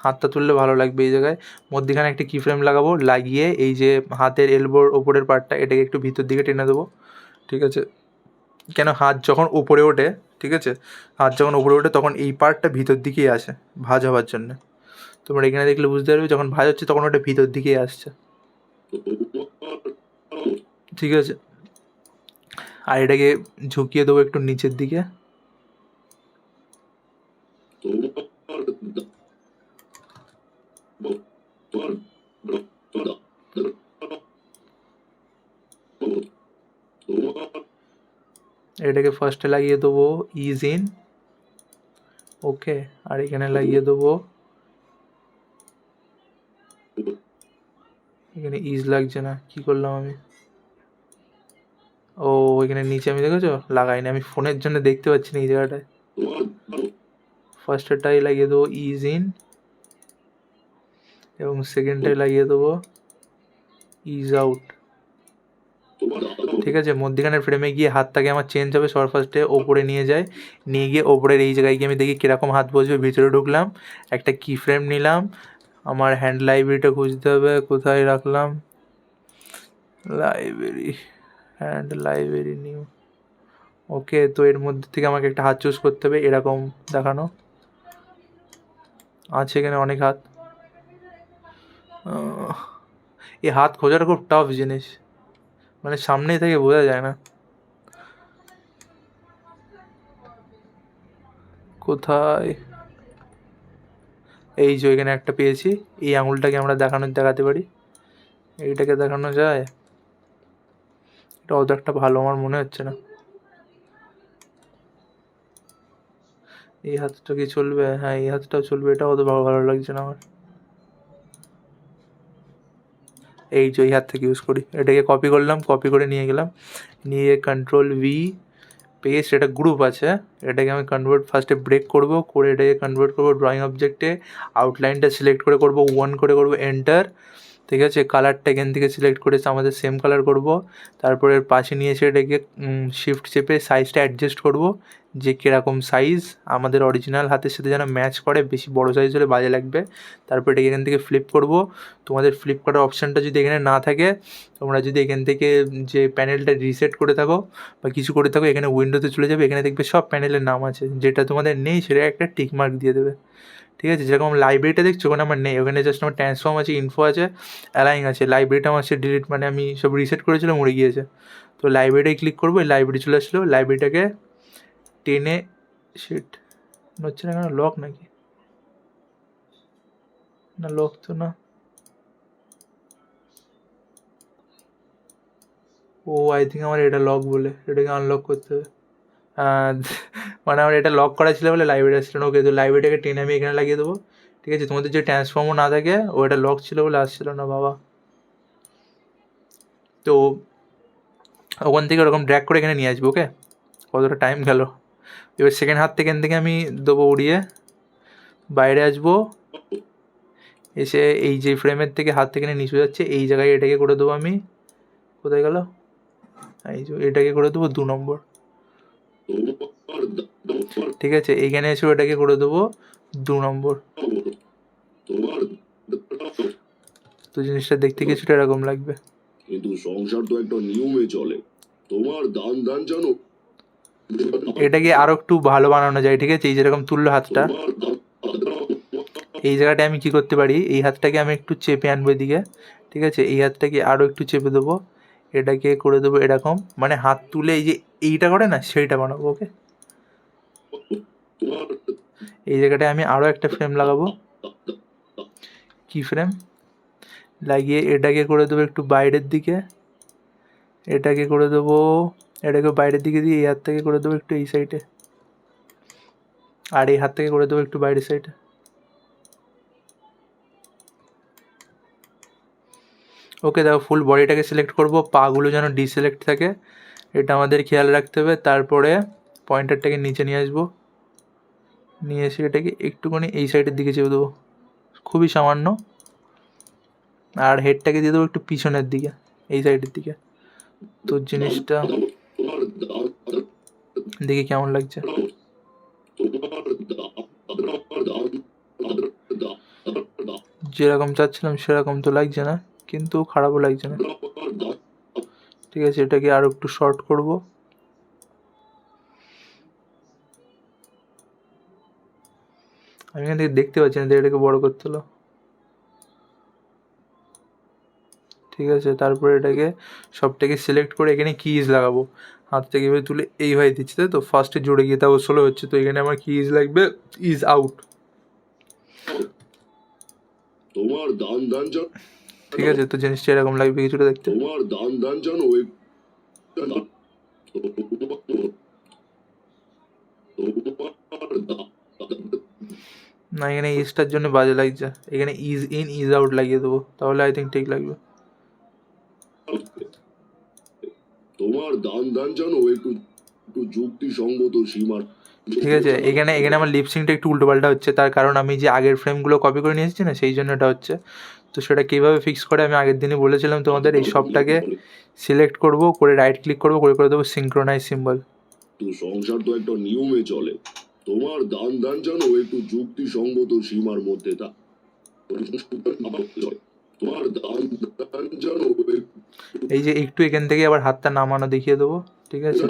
হাতটা তুললে ভালো লাগবে। এই জায়গায় মধ্যখানে একটা কি ফ্রেম লাগাবো, লাগিয়ে এই যে হাতের এলবোর ওপরের পার্টটা এটাকে একটু ভিতর দিকে টেনে দেবো, ঠিক আছে। কেন হাত যখন উপরে ওঠে, ঠিক আছে, হাত যখন উপরে ওঠে তখন এই পার্টটা ভিতর দিকেই আসে ভাঁজ হওয়ার জন্য। তোমরা এখানে দেখলে বুঝতে পারবে যখন ভাঁজ হচ্ছে তখন ওটা ভিতর দিকেই আসছে, ঠিক আছে। আর এটাকে ঝুঁকিয়ে দেবো একটু নিচের দিকে, এটাকে ফার্স্টে লাগিয়ে দেবো ইজ ইন, ওকে। আর এখানে লাগিয়ে দেবো, এখানে ইজ লাগছে না, কি করলাম আমি, ও এখানে নিচে আমি দেখেছো লাগাইনি, আমি ফোনের জন্য দেখতে পাচ্ছি না এই জায়গাটায়। ফার্স্টেরটাই লাগিয়ে দেবো ইজ ইন, এবং সেকেন্ডটাই লাগিয়ে দেবো ইজ আউট, ঠিক আছে। মধ্যখানের ফ্রেমে গিয়ে হাতটাকে আমার চেঞ্জ হবে, সবার ফার্স্টে ওপরে নিয়ে যায়, নিয়ে গিয়ে ওপরের এই জায়গায় গিয়ে আমি দেখি কীরকম হাত বসবে, ভিতরে ঢুকলাম, একটা কি ফ্রেম নিলাম, আমার হ্যান্ড লাইব্রেরিটা খুঁজতে হবে, কোথায় রাখলাম, লাইব্রেরি, হ্যান্ড লাইব্রেরি নিউ, ওকে। তো এর মধ্যে থেকে আমাকে একটা হাত চুজ করতে হবে, এরকম দেখানো আছে, এখানে অনেক হাত। এই হাত খোঁজাটা খুব টাফ জিনিস, মানে সামনেই থেকে বোঝা যায় না কোথায়। এই যে এখানে একটা পেয়েছি, এই আঙুলটাকে আমরা দেখাতে পারি, এইটাকে দেখানো যায়, এটা অত একটা ভালো আমার মনে হচ্ছে না। এই হাতটা কি চলবে? হ্যাঁ, এই হাতটাও চলবে, এটা অত ভালো লাগছে না আমার। এই যে এই হাত থেকে ইউজ করি, এটাকে কপি করলাম, কপি করে নিয়ে গেলাম, নিয়ে কন্ট্রোল ভি পেস্ট, এটা গ্রুপ আছে, এটাকে আমি ফার্স্টে ব্রেক করব, করে এটাকে কনভার্ট করবো ড্রয়িং অবজেক্টে, আউটলাইনটা সিলেক্ট করে করবো 1 করে করবো এন্টার, ঠিক আছে। কালারটা এখান থেকে সিলেক্ট করে আমাদের সেম কালার করব, তারপরে পাশে নিয়ে এসে এটাকে শিফট চেপে সাইজটা অ্যাডজাস্ট করব, যে কীরকম সাইজ আমাদের অরিজিনাল হাতের সাথে যেন ম্যাচ করে, বেশি বড় সাইজ হলে বাজে লাগবে। তারপর এটাকে এখান থেকে ফ্লিপ করব, তোমাদের ফ্লিপ করার অপশানটা যদি এখানে না থাকে, তোমরা যদি এখান থেকে যে প্যানেলটা রিসেট করে থাকো বা কিছু করে থাকো, এখানে উইন্ডোতে চলে যাবে, এখানে দেখবে সব প্যানেলের নাম আছে, যেটা তোমাদের নেই সেটা একটা টিক মার্ক দিয়ে দেবে, ঠিক আছে। যেরকম লাইব্রেরিটা দেখছো ওখানে আমার নেই, ওখানে জাস্ট আমার ট্রান্সফর্ম আছে, ইনফো আছে, অ্যালাইন আছে, লাইব্রেরিটা আমার সে ডিলিট, মানে আমি সব রিসেট করেছিলাম, মরে গিয়েছে। তো লাইব্রেরিটাই ক্লিক করবো, লাইব্রেরি চলে আসলো, লাইব্রেরিটাকে টেনে শিট হচ্ছে না, কেন লক নাকি, না লক তো না, ও আই থিঙ্ক আমার এটা লক বলে, এটাকে আনলক করতে হবে। মানে আমার এটা লক করা ছিল বলে লাইব্রেরি আসছিল না, ওকে। তো লাইব্রেরিটাকে টেনে আমি এখানে লাগিয়ে দেবো, ঠিক আছে। তোমাদের যে ট্রান্সফর্মও না থাকে, ও এটা লক ছিল বলে আসছিল না বাবা। তো ওখান থেকে ওরকম ড্র্যাগ করে এখানে নিয়ে আসবো, ওকে। কতটা টাইম গেল, এবার সেকেন্ড হাত থেকে এখান থেকে আমি দেবো উড়িয়ে, বাইরে আসবো, এসে এই যে ফ্রেমের থেকে হাত থেকে নিচু যাচ্ছে এই জায়গায় এটাকে করে দেবো আমি, কোথায় গেল, এই যে এটাকে করে দেবো 2 নম্বর। ঠিক আছে, এইখানে এসে এটাকে করে দেবো 2 নম্বর। তো জিনিসটা দেখতে কিছুটা এরকম লাগবে। কিন্তু সংসার তো একটা নিয়মে চলে, তোমার দান দান জানো এটাকে আরো একটু ভালো বানানো যায়। ঠিক আছে, এই যেরকম তুললো হাতটা, এই জায়গাটায় আমি কি করতে পারি, এই হাতটাকে আমি একটু চেপে আনবো এদিকে। ঠিক আছে, এই হাতটাকে আরো একটু চেপে দেবো, এটাকে করে দেবো এরকম, মানে হাত তুলে এই যে এইটা করে না সেইটা বানাবো। ওকে, এই জায়গাটায় আমি আরো একটা ফ্রেম লাগাবো, কি ফ্রেম লাগিয়ে এটাকে করে দেবো একটু বাইরের দিকে, এটাকে করে দেবো, এটাকে বাইরের দিকে দিয়ে এই হাতটাকে করে দেবো একটু এই সাইডে, আর এই হাতটাকে করে দেবো একটু বাইরের সাইডে। ওকে, দেখো ফুল বডিটাকে সিলেক্ট করব, পাগুলো যেন ডিসিলেক্ট থাকে, এটা আমাদের খেয়াল রাখতে হবে। তারপরে পয়েন্টারটাকে নিচে নিয়ে আসবো, নিয়ে এসে এটাকে একটুখানি এই সাইডের দিকে চেপে দেবো, খুবই সামান্য। আর হেডটাকে দিয়ে দেবো একটু পিছনের দিকে, এই সাইডের দিকে। তো জিনিসটা দেখি কেমন লাগছে। যেরকম চাচ্ছিলাম সেরকম তো লাগছে না, কিন্তু খারাপও লাগছে না। ঠিক আছে, এটাকে আরো একটু শর্ট করব। আমি এখান থেকে দেখতে পাচ্ছি না, এটাকে বড় করতে হলো। ঠিক আছে, তারপরে এটাকে সবটাকে সিলেক্ট করে এখানে কিজ লাগাবো, হাত থেকে এভাবে তুলে এইভাবে দিচ্ছি, তাই তো ফার্স্টে জুড়ে গিয়ে তাও স্লো হচ্ছে, তো এখানে আমার কিজ লাগবে ইজ আউট। তোমার দান দান জানো ঠিক আছে, তো জিনিসটা এরকম লাগবে কিছুটা দেখতে। তোমার দান দান জানো না, এখানে ইজটার জন্য বাজে লাগছে, এখানে ইজ ইন ইজ আউট লাগিয়ে দেবো, তাহলে আই থিঙ্ক ঠিক লাগবে। তোমার দান দান জানো একটু একটু যুক্তিসঙ্গত সীমার ঠিক আছে, এখানে এখানে আমার লিপসিংটা একটু উল্টোপাল্টা হচ্ছে, তার কারণ আমি যে আগের ফ্রেমগুলো কপি করে নিয়ে এসেছি না, সেই জন্য এটা হচ্ছে। তো সেটা কীভাবে ফিক্স করে আমি আগের দিনই বলেছিলাম তোমাদের, এই সবটাকে সিলেক্ট করব, করে রাইট ক্লিক করব, করে দেবো সিঙ্ক্রোনাইজ সিম্বল। তো সংসার তো একটা নিয়মে চলে, তোমার দান দান জানো একটু যুক্তিসঙ্গত সীমার মধ্যে তা তোমার দান দান জানো এই যে একটু এখান থেকে আবার হাতটা নামানো দেখিয়ে দেবো। ঠিক আছে,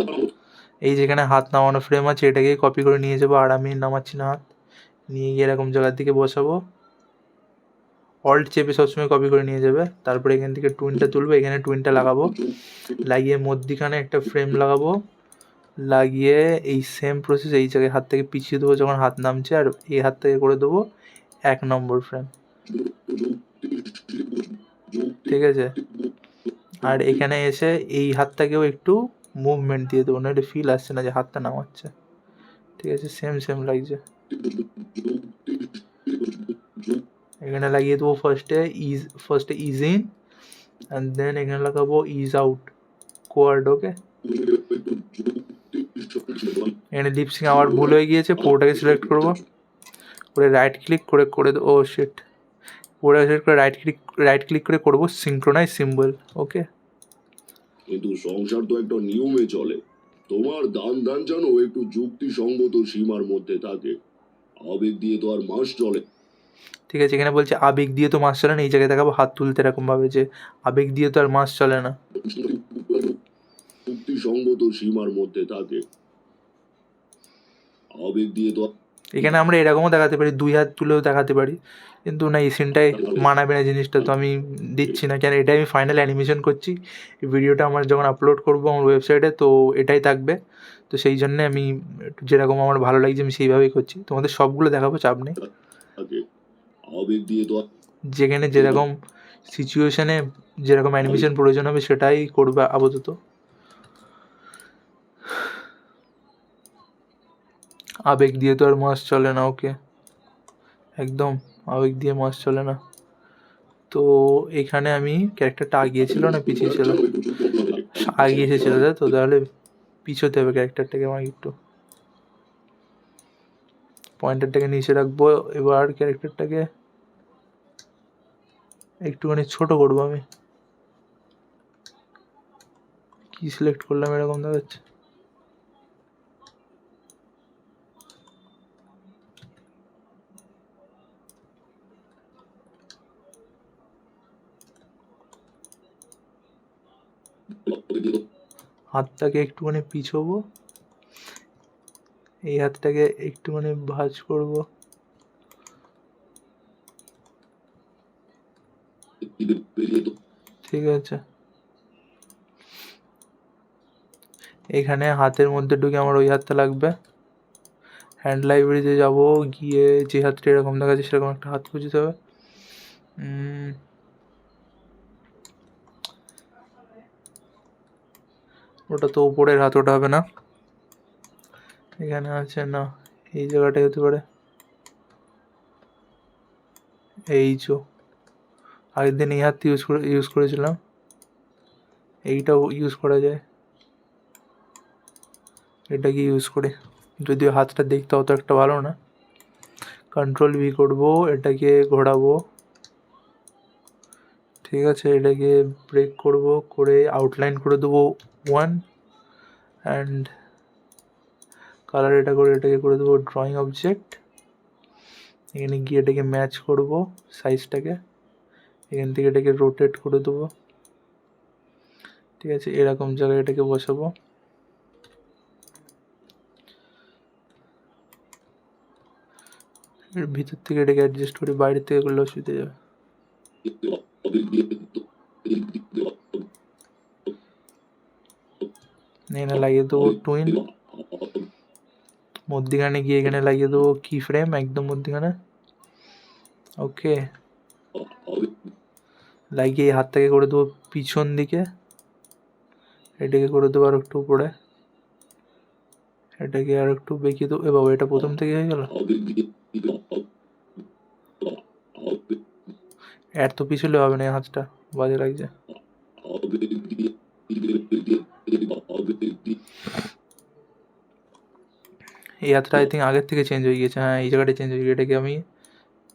এই যেখানে হাত নামানো ফ্রেম আছে এটাকে কপি করে নিয়ে যাবো, আর আমি নামাচ্ছি না হাত, নিয়ে গিয়ে এরকম জায়গার দিকে বসাবো, অল্ট চেপে সবসময় কপি করে নিয়ে যাবে। তারপরে এখান থেকে টুইনটা তুলবো, এখানে টুইনটা লাগাবো, লাগিয়ে মধ্যিখানে একটা ফ্রেম লাগাবো, লাগিয়ে এই সেম প্রসেস এই জায়গায় হাত থেকে পিছিয়ে দেবো যখন হাত নামছে, আর এই হাত থেকে করে দেবো 1 নম্বর ফ্রেম। ঠিক আছে, আর এখানে এসে এই হাতটাকেও একটু মুভমেন্ট দিয়ে দেবো, না এটা ফিল আসছে না যে হাতটা নামাচ্ছে। ঠিক আছে, সেম সেম লাগছে। এখানে লাগিয়ে দেবো ফার্স্টে ইজ ইন, অ্যান্ড দেন এখানে লাগাবো ইজ আউট কোয়ার্ড। ওকে, এখানে লিপসিং আবার ভুল হয়ে গিয়েছে, পুরোটাকে সিলেক্ট করবো, করে রাইট ক্লিক করে করে ও শিট, পুরোটা সিলেক্ট করে রাইট ক্লিক করে করবো সিঙ্ক্রোনাইজ সিম্বল। ওকে, কিন্তু সংসার তো একটা নিয়মে চলে, তোমার দান দান জানো একটু যুক্তিসঙ্গত সীমার মধ্যে থাকে, আবেগ দিয়ে তো আর মাস চলে ঠিক আছে, এখানে বলছে আবেগ দিয়ে তো মাস চলে না, এই জায়গায় দেখাবো হাত তুলতে এরকমভাবে যে আবেগ দিয়ে তো আর মাস চলে না। যুক্তিসঙ্গত সীমার মধ্যে থাকে, আবেগ দিয়ে তো এখানে আমরা এরকমও দেখাতে পারি, 2 হাত তুলেও দেখাতে পারি, কিন্তু না এই সিনটাই মানাবে না জিনিসটা, তো আমি দিচ্ছি না, কেন এটাই আমি ফাইনাল অ্যানিমেশন করছি। এই ভিডিওটা আমার যখন আপলোড করবো আমার ওয়েবসাইটে, তো এটাই থাকবে। তো সেই জন্যে আমি যেরকম আমার ভালো লাগছে আমি সেইভাবেই করছি, তোমাদের সবগুলো দেখাবো, চাপ নেই। থাকে, আবেগ দিয়ে তো যেখানে যেরকম সিচুয়েশনে যেরকম অ্যানিমেশন প্রয়োজন হবে সেটাই করবে আপাতত। আবেগ দিয়ে তো আর মাস চলে না। ওকে, একদম আবেগ দিয়ে মাস চলে না। তো এখানে আমি ক্যারেক্টারটা আগিয়েছিল না পিছিয়ে ছিল, আগিয়ে এসেছিল, তাই তো, তাহলে পিছোতে হবে ক্যারেক্টারটাকে আমাকে একটু, পয়েন্টারটাকে নিচে রাখবো, এবার ক্যারেক্টারটাকে একটুখানি ছোট করবো আমি। কি সিলেক্ট করলাম এরকম দেখাচ্ছে। হাতটাকে একটুখানি পিছবো, এই হাতটাকে একটুখানি ভাঁজ করব। ঠিক আছে, এখানে হাতের মধ্যে ঢুকে আমার ওই হাতটা লাগবে। হ্যান্ড লাইব্রেরিতে যাব, গিয়ে যে হাতটা এরকম দেখাচ্ছে সেরকম একটা হাত খুঁজতে হবে। ওটা তো উপরের হাত, ওটা হবে না। এখানে আছে না, এই জায়গাটাই হতে পারে। এই চো, আগের দিন এই হাতটা ইউজ করেছিলাম, এইটাও ইউজ করা যায়। এটাকে ইউজ করে, যদিও হাতটা দেখতে অত একটা ভালো না। কন্ট্রোল ভি করবো, এটাকে ঘোরাবো। ঠিক আছে, এটাকে ব্রেক করব, করে আউটলাইন করে দেবো 1 অ্যান্ড কালার এটা করে এটাকে করে দেবো ড্রয়িং অবজেক্ট। এখানে গিয়ে এটাকে ম্যাচ করব সাইজটাকে, এখান থেকে এটাকে রোটেট করে দেবো। ঠিক আছে, এরকম জায়গায় এটাকে বসাবো। এর ভিতর থেকে এটাকে অ্যাডজাস্ট করে, বাইরে থেকে করলে অসুবিধা যাবে। এখানে লাগিয়ে দেবো টুইন, মধ্যিখানে গিয়ে এখানে লাগিয়ে দেবো কি ফ্রেম, একদম মধ্যিখানে। ওকে, লাগিয়ে এই হাতটাকে করে দেবো পিছন দিকে, এটাকে করে দেবো আর একটু উপরে, এটাকে আর একটু বেঁকিয়ে দেবো। এ বাবা, এটা প্রথম থেকে হয়ে গেল। এর তো পিছলে হবে না, এই হাতটা বাজে লাগছে। এই হাতটা আই থিঙ্ক আগের থেকে চেঞ্জ হয়ে গিয়েছে। হ্যাঁ, এই জায়গাটা চেঞ্জ হয়ে গিয়েছে। এটাকে আমি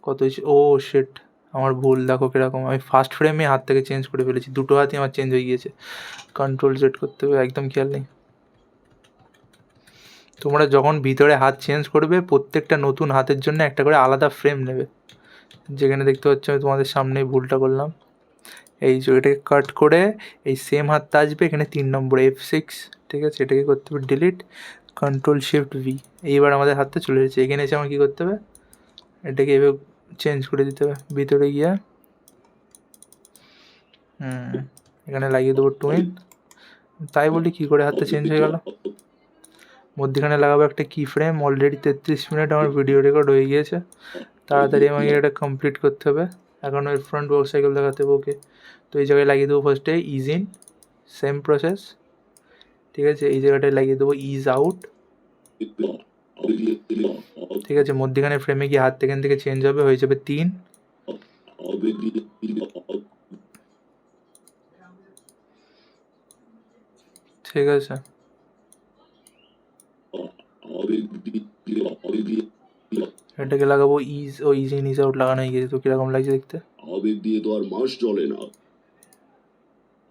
কত, ও শিট, আমার ভুল, দেখো কিরকম। আমি ফার্স্ট ফ্রেমে হাত থেকে চেঞ্জ করে ফেলেছি, দুটো হাতই আমার চেঞ্জ হয়ে গিয়েছে। কন্ট্রোল জেড করতে হবে, একদম খেয়াল নেই। তোমরা যখন ভিতরে হাত চেঞ্জ করবে, প্রত্যেকটা নতুন হাতের জন্য একটা করে আলাদা ফ্রেম নেবে। যেখানে দেখতে পাচ্ছ আমি তোমাদের সামনেই ভুলটা করলাম। এই যে এটাকে কাট করে এই সেম হাতটা আসবে এখানে 3 নম্বরে F6। ঠিক আছে, এটাকে করতে হবে ডিলিট, কন্ট্রোল শিফট ভি। এইবার আমাদের হাতটা চলে এসেছে। এখানে এসে আমার কী করতে হবে, এটাকে এভাবে চেঞ্জ করে দিতে হবে। ভিতরে গিয়ে এখানে লাগিয়ে দেবো টুইন। তাই বলি কী করে হাতটা চেঞ্জ হয়ে গেল। মধ্যখানে লাগাবো একটা কি ফ্রেম। অলরেডি 33 মিনিট আমার ভিডিও রেকর্ড হয়ে গিয়েছে, তাড়াতাড়ি আমাকে এটা কমপ্লিট করতে হবে। এখন ওই ফ্রন্ট বক্স সাইকেল দেখাতে হবে। ওকে, তো এই জায়গায় লাগিয়ে দেবো ফার্স্টে ইজ ইন, সেম প্রসেস। ঠিক আছে, এই জায়গাটায় লাগিয়ে দেবো ইজ আউট। ঠিক আছে, মধ্যখানে ফ্রেমে গিয়ে হাত এখান থেকে চেঞ্জ হবে, হয়ে যাবে 3। ঠিক আছে, এটাকে লাগাবো ইজ, ও ইজ ইন ইজ আউট লাগানো হয়ে গেছে। তো কিরকম লাগছে দেখতে? আবেগ দিয়ে তো আর মাস চলে না।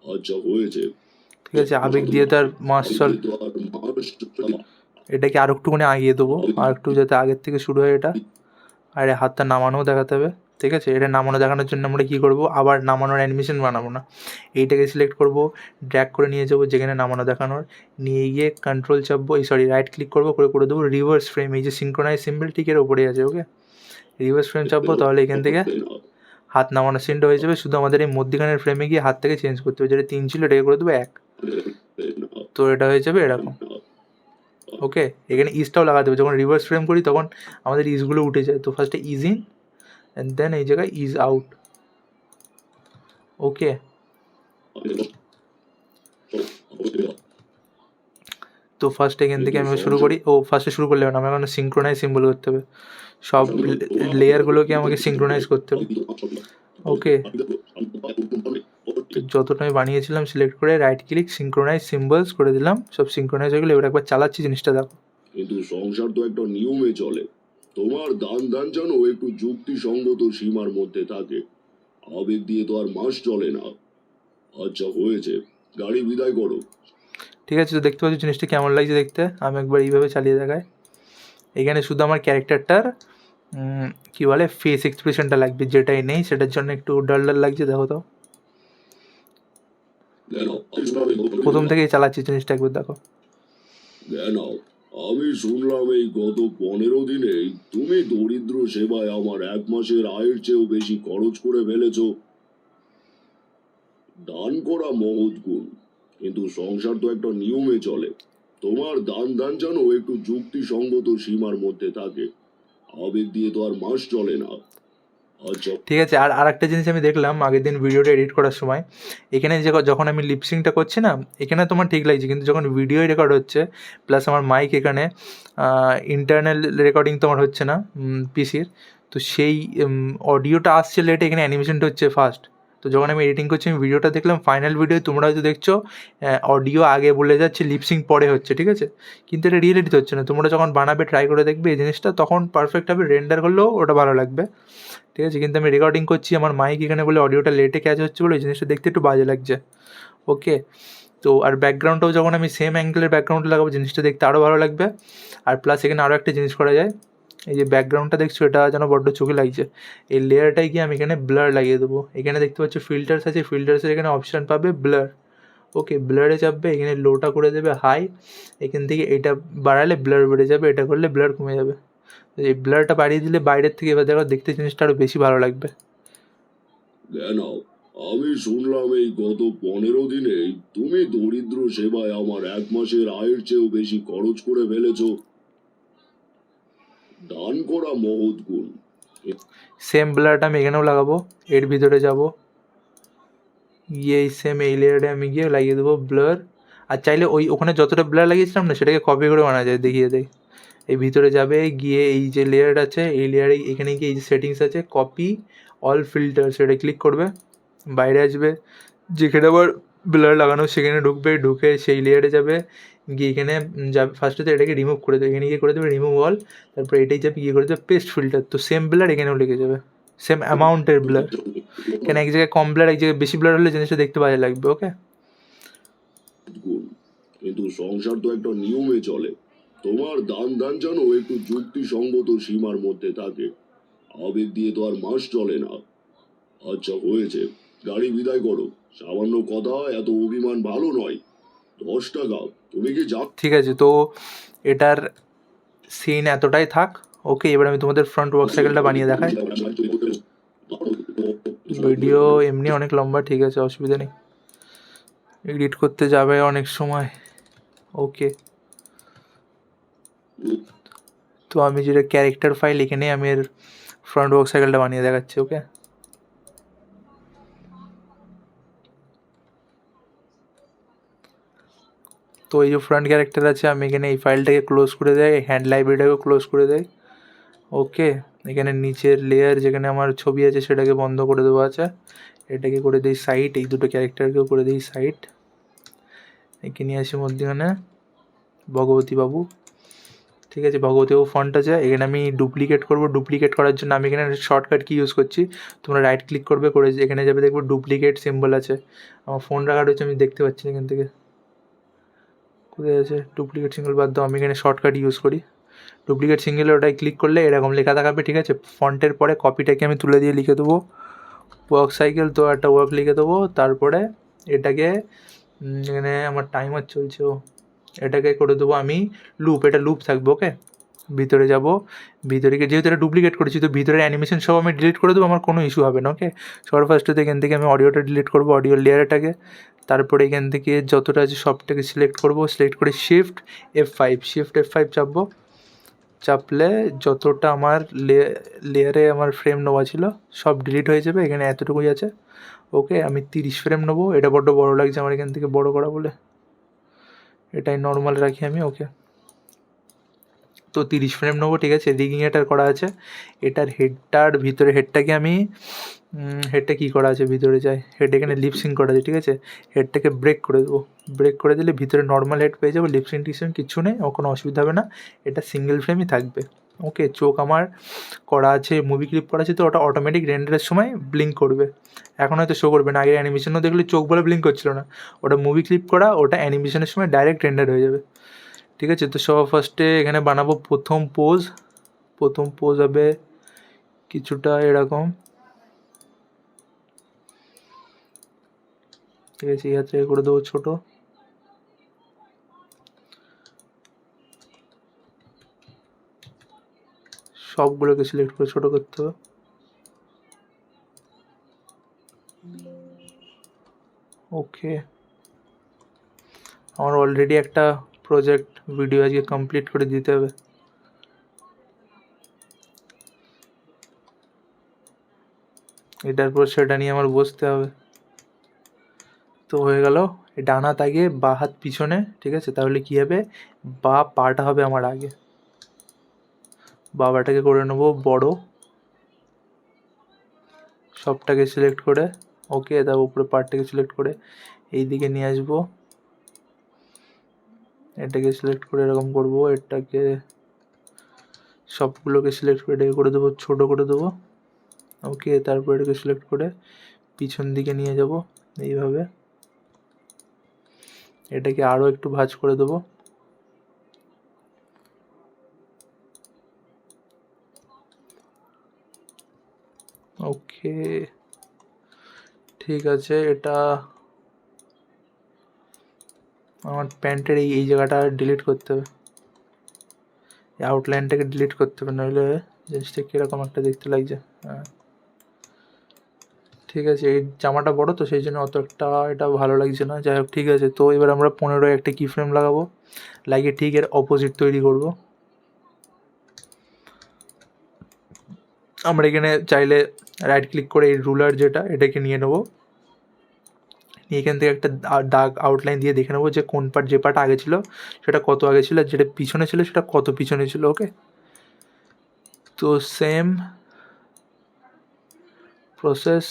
আচ্ছা হয়েছে। ঠিক আছে, আবেগ দিয়ে তার মাস চল। এটাকে আর একটুখানি আগিয়ে দেবো, আর একটু যাতে আগের থেকে শুরু হয় এটা। আর এই হাতটা নামানোও দেখাতে হবে। ঠিক আছে, এটা নামানো দেখানোর জন্য আমরা কী করবো, আবার নামানোর অ্যানিমেশন বানাবো না। এইটাকে সিলেক্ট করবো, ড্র্যাগ করে নিয়ে যাবো যেখানে নামানো দেখানোর, নিয়ে গিয়ে কন্ট্রোল চাপবো, রাইট ক্লিক করবো, করে দেবো রিভার্স ফ্রেম। এই যে সিঙ্ক্রোনাইজ সিম্বল ঠিক এর ওপরে আছে। ওকে, রিভার্স ফ্রেম চাপবো, তাহলে এখান থেকে হাত নামানোর সিনটা হয়ে যাবে। শুধু আমাদের এই মধ্যখানের ফ্রেমে গিয়ে হাত থেকে চেঞ্জ করতে হবে। যেটা 3 ছিল এটাকে করে দেবো 1। তো এটা হয়ে যাবে এরকম। ওকে, এখানে ইজটাও লাগাতে হবে। যখন রিভার্স ফ্রেম করি তখন আমাদের ইজগুলো উঠে যায়। তো ফার্স্টে ইজ ইন অ্যান্ড দেন এই জায়গায় ইজ আউট। ওকে, তো ফার্স্ট এখান থেকে আমি শুরু করি। ফার্স্টে শুরু করলে না, আমার এখন সিঙ্ক্রোনাইজ সিম্বল করতে হবে। সব লেয়ারগুলোকে আমাকে সিঙ্ক্রোনাইজ করতে হবে। ওকে, তো যতটা আমি বানিয়েছিলাম সিলেক্ট করে রাইট ক্লিক, সিঙ্ক্রোনাইজ সিম্বলস করে দিলাম। সব সিঙ্ক্রোনাইজ হয়ে গেলে এবার একবার চালাচ্ছি, জিনিসটা দেখো। কিন্তু সংসার তো একটা নিয়মে চলে। তোমার দান যেন একটু যুক্তিসঙ্গত সীমার মধ্যে থাকে। আবেগ দিয়ে তো আর মাস চলে না। আচ্ছা হয়েছে, গাড়ি বিদায় করো। ঠিক আছে, তো দেখতে পাচ্ছি জিনিসটা কেমন লাগছে দেখতে। আমি একবার এইভাবে চালিয়ে দেখাই। এখানে শুধু আমার ক্যারেক্টারটার কী বলে ফেস এক্সপ্রেশনটা লাগবে, যেটাই নেই সেটার জন্য একটু ডাল ডাল লাগছে। দেখো তো, প্রথম থেকেই চালাচ্ছি জিনিসটা, একবার দেখো। কেন, আমি শুনলাম এই গত 15 দিনেই তুমি দরিদ্র সেবায় আমার 1 মাসের আয়ের চেয়েও বেশি খরচ করে ফেলেছ। দান করা মহৎ গুণ, কিন্তু সংসার তো একটা নিয়মে চলে। তোমার দান যেন একটু যুক্তিসঙ্গত সীমার মধ্যে থাকে। আবেগ দিয়ে তো আর মাস চলে না। আচ্ছা ঠিক আছে, আর একটা জিনিস আমি দেখলাম আগের দিন ভিডিওটা এডিট করার সময়, এখানে যে যখন আমি লিপসিংটা করছি না, এখানে তোমার ঠিক লাগছে, কিন্তু যখন ভিডিও রেকর্ড হচ্ছে প্লাস আমার মাইক এখানে ইন্টারনাল রেকর্ডিং তোমার হচ্ছে না পিসির, তো সেই অডিওটা আসছে লেটে, এখানে অ্যানিমেশনটা হচ্ছে ফাস্ট। তো যখন আমি এডিটিং করছি, আমি ভিডিওটা দেখলাম, ফাইনাল ভিডিও তোমরা হয়তো দেখছো অডিও আগে বলে যাচ্ছে, লিপসিং পরে হচ্ছে, ঠিক আছে, কিন্তু এটা রিয়েলিটি হচ্ছে না। তোমরা যখন বানাবে ট্রাই করে দেখবে এই জিনিসটা, তখন পারফেক্টভাবে রেন্ডার করলেও ওটা ভালো লাগবে, ঠিক আছে। কিন্তু আমি রেকর্ডিং করছি, আমার মাইক এখানে বলে অডিওটা লেটে ক্যাচ হচ্ছে বলে এই জিনিসটা দেখতে একটু বাজে লাগছে। ওকে, তো আর ব্যাকগ্রাউন্ডটাও যখন আমি সেম অ্যাঙ্গেলের ব্যাকগ্রাউন্ডে লাগাবো, জিনিসটা দেখতে আরও ভালো লাগবে। আর প্লাস এখানে আরও একটা জিনিস করা যায়, এই যে ব্যাকগ্রাউন্ডটা দেখছো, এটা যেন বড্ড চোখে লাগছে, এই লেয়ারটাই গিয়ে আমি এখানে ব্লার লাগিয়ে দেবো। এখানে দেখতে পাচ্ছি ফিল্টার্স আছে, ফিল্টার্সের এখানে অপশান পাবে ব্লার। ওকে, ব্লারে চাপবে, এখানে লোটা করে দেবে হাই, এখান থেকে এটা বাড়ালে ব্লার বেড়ে যাবে, এটা করলে ব্লার কমে যাবে। এই ব্লারটা বাড়িয়ে দিলে বাইরের থেকে এবার দেখো দেখতে জিনিসটা আরও বেশি ভালো লাগবে। কেন, আমি শুনলাম এই গত 15 দিনেই তুমি দরিদ্র সেবায় আমার 1 মাসের আয়ের চেয়েও বেশি খরচ করে ফেলেছ। দান করা মহৎ গুণ। সেম ব্লারটা আমি এখানেও লাগাবো, এর ভিতরে যাব, গিয়ে এই সেম এই লেয়ারে আমি গিয়ে লাগিয়ে দেবো ব্লার। আর চাইলে ওখানে যতটা ব্লার লাগিয়েছিলাম না, সেটাকে কপি করে বানা যায়, দেখিয়ে দেয়। এই ভিতরে যাবে, গিয়ে এই যে লেয়ার আছে, এই লেয়ারে এখানে গিয়ে এই যে সেটিংস আছে, কপি অল ফিল্টার, সেটা ক্লিক করবে, বাইরে আসবে, যেখানে আবার ব্লার লাগানো সেখানে ঢুকবে, ঢুকে সেই লেয়ারে যাবে, গিয়ে এখানে যাবে, ফার্স্টে তো এটাকে রিমুভ করে দেবে, এখানে গিয়ে করে দেবে রিমুভ অল, তারপরে এটাই যাবে গিয়ে করে দেবে পেস্ট ফিল্টার, তো সেম ব্লার এখানেও লেগে যাবে, সেম অ্যামাউন্টের ব্লার। কেন এক জায়গায় কম ব্লার, এক জায়গায় বেশি ব্লার হলে জিনিসটা দেখতে বাজে লাগবে। ওকে, গুণ, কিন্তু সংসার তো একটা নিয়মে চলে। তোমার দান যেন একটু যুক্তিসঙ্গত সীমার মধ্যে থাকে। আবেগ দিয়ে তো আর মাস চলে না। আচ্ছা হয়েছে, গাড়ি বিদায় করো। সামান্য কথা, এত অভিমান ভালো নয়। 10 টাকা, তুমি কি যা। ঠিক আছে, তো এটার সিন এতটাই থাক। ওকে, এবার আমি তোমাদের ফ্রন্ট ওয়ার্ক সাইকেলটা বানিয়ে দেখাই। ভিডিও এমনি অনেক লম্বা, ঠিক আছে, অসুবিধা নেই, এডিট করতে যাবে অনেক সময়। ওকে, তো আমি যেটা ক্যারেক্টার ফাইল, এখানে আমি এর ফ্রন্ট ওয়ার্ক সাইকেলটা বানিয়ে দেখাচ্ছি। ওকে, তো এই যে ফ্রন্ট ক্যারেক্টার আছে, আমি এখানে এই ফাইলটাকে ক্লোজ করে দেয়, হ্যান্ড লাইব্রেরিটাকেও ক্লোজ করে দেয়। ওকে, এখানে নিচের লেয়ার যেখানে আমার ছবি আছে সেটাকে বন্ধ করে দেওয়া আছে, এটাকে করে দিই সাইড, এই দুটো ক্যারেক্টারকেও করে দিই সাইড। একে নিয়ে আসি মধ্যখানে ভগবতী বাবু, ঠিক আছে, ভগবতী বাবু ফন্ট আছে। এখানে আমি ডুপ্লিকেট করব, ডুপ্লিকেট করার জন্য আমি এখানে শর্টকাট কি ইউজ করছি, তোমরা রাইট ক্লিক করবে, করে এখানে যাবে, দেখবো ডুপ্লিকেট সিম্বল আছে, আমার ফোন রাখা রয়েছে, আমি দেখতে পাচ্ছি না এখান থেকে কোথায় আছে ডুপ্লিকেট সিম্বল, বাদ দাও, আমি এখানে শর্টকাট ইউজ করি। ডুপ্লিকেট সিঙ্গেলে ওটাই ক্লিক করলে এরকম লেখা দেখাবে, ঠিক আছে। ফন্টের পরে কপিটাকে আমি তুলে দিয়ে লিখে দেবো ওয়ার্ক সাইকেল, তো একটা ওয়ার্ক লিখে দেবো, তারপরে এটাকে এখানে আমার টাইমার চলছে, এটাকে করে দেবো আমি লুপ, এটা লুপ থাকবে। ওকে, ভিতরে যাব, ভিতরে গিয়ে যেহেতু এটা ডুপ্লিকেট করেছি, তো ভিতরে অ্যানিমেশন সব আমি ডিলিট করে দেবো, আমার কোনো ইস্যু হবে না। ওকে, সবার ফার্স্টে এখান থেকে আমি অডিওটা ডিলিট করবো, অডিও লেয়ারটাকে, তারপরে এখান থেকে যতটা আছে সবটাকে সিলেক্ট করবো, সিলেক্ট করে শিফট F5 চাপবো, চাপলে যতটা আমার লেয়ারে আমার ফ্রেম নেওয়া ছিল সব ডিলিট হয়ে যাবে, এখানে এতটুকুই আছে। ওকে, আমি 30 ফ্রেম নেবো, এটা বড্ড বড়ো লাগছে আমার এখান থেকে বড়ো করা বলে, এটাই নর্মাল রাখি আমি। ওকে, তো 30 ফ্রেম নেবো, ঠিক আছে। রিগিং এটার করা আছে, এটার হেডটার ভিতরে হেডটাকে আমি হেডটা কী করা আছে, ভিতরে যাই, হেড এখানে লিপসিং করা আছে, ঠিক আছে, হেডটাকে ব্রেক করে দেবো, ব্রেক করে দিলে ভিতরে নর্মাল হেড পেয়ে যাবো, লিপসিং টিপসিং কিচ্ছু নেই, ও কোনো অসুবিধা হবে না, এটা সিঙ্গেল ফ্রেমই থাকবে। ওকে, চোখ আমার করা আছে, মুভি ক্লিপ করা আছে, তো ওটা অটোমেটিক রেন্ডারের সময় ব্লিঙ্ক করবে। এখন হয়তো শো করবে না, আগের অ্যানিমেশনও দেখলে চোখ বলে ব্লিঙ্ক করছিল না, ওটা মুভি ক্লিপ করা, ওটা অ্যানিমেশনের সময় ডাইরেক্ট রেন্ডার হয়ে যাবে। ঠিক আছে, তো সবার ফার্স্টে এখানে বানাবো প্রথম পোজ হবে কিছুটা এরকম। ঠিক আছে, এই হাতে করে দেবো ছোটো, সবগুলোকে সিলেক্ট করে ছোটো করতে হবে। ওকে, আমার অলরেডি একটা প্রজেক্ট ভিডিও আজকে কমপ্লিট করে দিতে হবে। এটার পর সেটা নিয়ে আমার বসতে হবে। তো হয়ে গেল, ডান হাত আগে বা হাত পিছনে। ঠিক আছে, তাহলে কী হবে, বা পাটা হবে আমার আগে, বাবাটাকে করে নেবো বড়, সবটাকে সিলেক্ট করে। ওকে, তার উপরে পার্টটাকে সিলেক্ট করে এই দিকে নিয়ে আসবো, এটাকে সিলেক্ট করে এরকম করবো, এটাকে সবগুলোকে সিলেক্ট করে এটাকে করে দেবো ছোটো করে দেবো। ওকে, তারপর এটাকে সিলেক্ট করে পিছন দিকে নিয়ে যাব এইভাবে, এটাকে আরও একটু ভাঁজ করে দেবো। ওকে, ঠিক আছে, এটা আমার প্যান্টের এই জায়গাটা ডিলিট করতে হবে, এই আউটলাইনটাকে ডিলিট করতে হবে, নইলে জিনিসটা কীরকম একটা দেখতে লাগছে। হ্যাঁ, ঠিক আছে, এই জামাটা বড় তো সেই জন্য অত একটা এটা ভালো লাগছে না, যাই হোক ঠিক আছে। তো এবার আমরা 15 একটা কি ফ্রেম লাগাবো, লাগিয়ে ঠিক এর অপোজিট তৈরি করব। আমরা এখানে চাইলে রাইট ক্লিক করে এই রুলার যেটা এটাকে নিয়ে নেবো, এখান থেকে একটা দাগ আউটলাইন দিয়ে দেখে নেবো যে কোন পার্ট, যে পার্ট আগে ছিল সেটা কত আগে ছিল, আর যেটা পিছনে ছিল সেটা কত পিছনে ছিল। ওকে, তো সেম প্রসেস।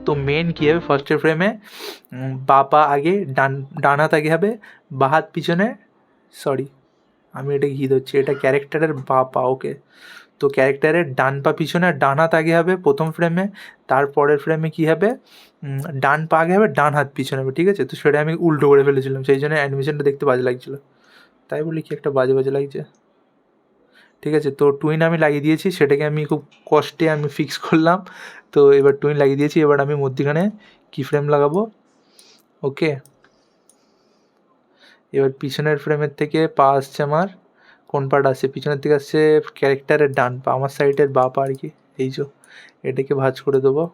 তো মেন কী হবে, ফার্স্টের ফ্রেমে বা পা আগে, ডান হাত আগে হবে, বা হাত পিছনে, সরি আমি এটা ঘি ধরছি, এটা ক্যারেক্টারের বা পা। ওকে, তো ক্যারেক্টারের ডান পা পিছনে আর ডান হাত আগে হবে প্রথম ফ্রেমে, তারপরের ফ্রেমে কী হবে, ডান পা আগে হবে, ডান হাত পিছনে হবে। ঠিক আছে, তো সেটা আমি উল্টো করে ফেলেছিলাম, সেই জন্য অ্যানিমেশনটা দেখতে বাজে লাগছিলো, তাই বলি কি একটা বাজে বাজে লাগছে। ঠিক আছে, তো টুইন আমি লাগিয়ে দিয়েছি, সেটাকে আমি খুব কষ্টে আমি ফিক্স করলাম। তো এবার টুইন লাগিয়ে দিয়েছি, এবার আমি মধ্যিখানে কি ফ্রেম লাগাবো। ওকে, এবার পিছনের ফ্রেমের থেকে পা আসছে আমার, কোন পার্ট আসছে পিছনের থেকে আসছে, ক্যারেক্টারের ডান পা, আমার সাইডের বা পা আর কি, এই যে এটাকে ভাঁজ করে দেবো।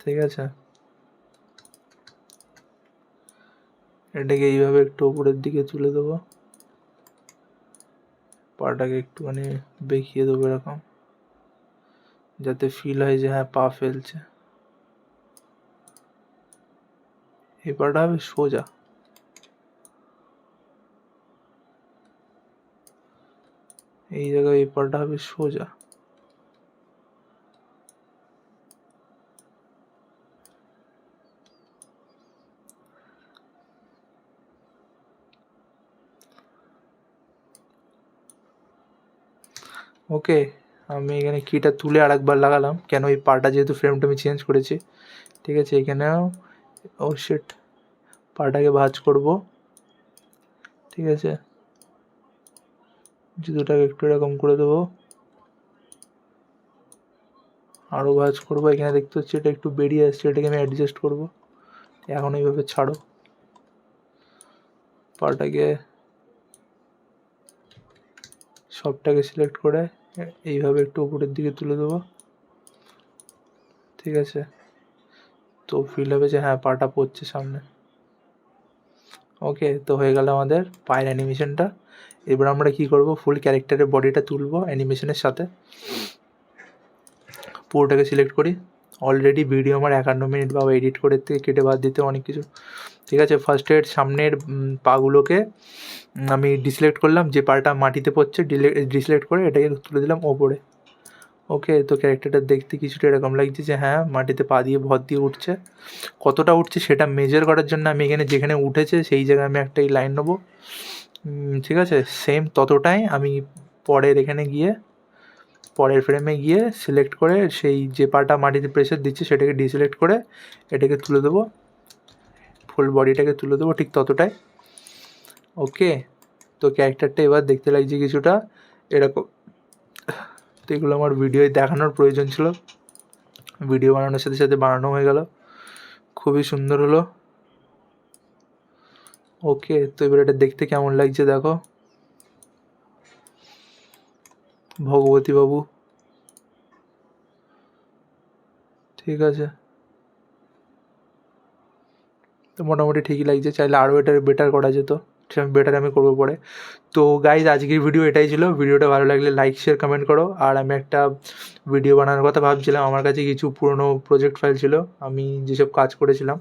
ঠিক আছে, এটাকে এইভাবে একটু উপরের দিকে তুলে দেবো, পাটাকে একটুখানি বেঁকিয়ে দেবো এরকম, যাতে ফিল হয় যে হ্যাঁ পা ফেলছে। এই পাটা হবে সোজা। এই জায়গায় এই পাটা হবে সোজা। ওকে, আমি এখানে কিটা তুলে আরেকবার লাগালাম, কেন এই পাটা যেহেতু ফ্রেমটা আমি চেঞ্জ করেছি। ঠিক আছে, এখানেও ও শিট, পাটাকে ভাঁজ করব। ঠিক আছে, জুতোটাকে একটু এরকম করে দেবো, আরও ভাঁজ করবো। এখানে দেখতে হচ্ছে এটা একটু বেরিয়ে আসছে, এটাকে আমি অ্যাডজাস্ট করবো। এখন এইভাবে ছাড়ো, পাটাকে সবটাকে সিলেক্ট করে এইভাবে একটু উপরের দিকে তুলে দেবো, ঠিক আছে। তো ফিল হবে যে হ্যাঁ পাটা পড়ছে সামনে। ওকে, তো হয়ে গেল আমাদের পায়ের অ্যানিমেশনটা। এবার আমরা কি করব, ফুল ক্যারেক্টারের বডিটা তুলবো অ্যানিমেশনের সাথে। পুরোটাকে সিলেক্ট করি। অলরেডি ভিডিও আমার 51 মিনিট বা এডিট করে থেকে কেটে বাদ দিতে অনেক কিছু, ঠিক আছে। ফার্স্টের সামনের পাগুলোকে আমি ডিসিলেক্ট করলাম, যে পাটা মাটিতে পড়ছে ডিসিলেক্ট করে এটাকে তুলে দিলাম ওপরে। ওকে, তো ক্যারেক্টারটা দেখতে কিছুটা এরকম লাগছে যে হ্যাঁ মাটিতে পা দিয়ে ভর দিয়ে উঠছে। কতটা উঠছে সেটা মেজার করার জন্য আমি এখানে যেখানে উঠেছে সেই জায়গায় আমি একটা লাইন নেবো, ঠিক আছে। সেম ততটাই আমি পরের এখানে গিয়ে পরের ফ্রেমে গিয়ে সিলেক্ট করে সেই যে পাটা মাটিতে প্রেসার দিচ্ছে সেটাকে ডিসিলেক্ট করে এটাকে তুলে দেবো, ফুল বডিটাকে তুলে দেবো ঠিক ততটাই। ওকে, তো ক্যারেক্টারটা এবার দেখতে লাগছে কিছুটা এরকম। তো এগুলো আমার ভিডিওয় দেখানোর প্রয়োজন ছিল, ভিডিও বানানোর সাথে সাথে বানানো হয়ে গেল, খুবই সুন্দর হলো। ওকে, তো এবার এটা দেখতে কেমন লাগছে দেখো, ভগবতী বাবু, ঠিক আছে। তো মোটামুটি ঠিকই লাগছে, চাইলে আরও এটা বেটার করা যেত, সেটা বেটার আমি করবো পরে। তো গাইজ আজকের ভিডিও এটাই ছিল। ভিডিওটা ভালো লাগলে লাইক শেয়ার কমেন্ট করো। আর আমি একটা ভিডিও বানানোর কথা ভাবছিলাম, আমার কাছে কিছু পুরনো প্রজেক্ট ফাইল ছিল আমি যেসব কাজ করেছিলাম,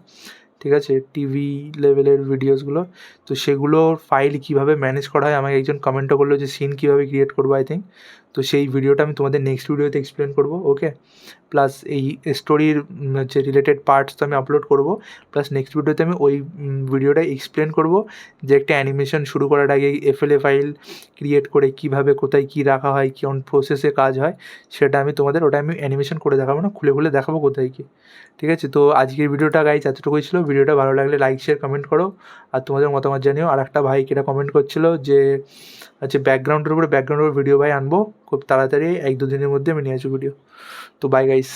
ঠিক আছে, টিভি লেভেলের ভিডিওসগুলো। তো সেগুলোর ফাইল কীভাবে ম্যানেজ করা হয়, আমাকে একজন কমেন্টও করলো যে সিন কীভাবে ক্রিয়েট করবো আই থিঙ্ক। তো সেই ভিডিওটা আমি তোমাদের নেক্সট ভিডিওতে এক্সপ্লেন করবো, ওকে। প্লাস এই স্টোরির হচ্ছে রিলেটেড পার্টস তো আমি আপলোড করবো, প্লাস নেক্সট ভিডিওতে আমি ওই ভিডিওটা এক্সপ্লেন করবো যে একটা অ্যানিমেশন শুরু করার আগে এফএলএ ফাইল ক্রিয়েট করে কীভাবে কোথায় কী রাখা হয়, কোন প্রসেসে কাজ হয়, সেটা আমি তোমাদের ওটা আমি অ্যানিমেশন করে দেখাবো না, খুলে খুলে দেখাবো কোথায় কী, ঠিক আছে। তো আজকের ভিডিওটা গাইজ এতটুকুই ছিল। ভিডিওটা ভালো লাগলে লাইক শেয়ার কমেন্ট করো, আর তোমাদের মতামত জানিও। আর একটা ভাই কেটা কমেন্ট করছিল যে হচ্ছে ব্যাকগ্রাউন্ডের উপরে ভিডিও ভাই আনবো খুব তাড়াতাড়ি, 1-2 দিনের মধ্যে আমি নিয়ে আসবো ভিডিও। তো বাই গাইস।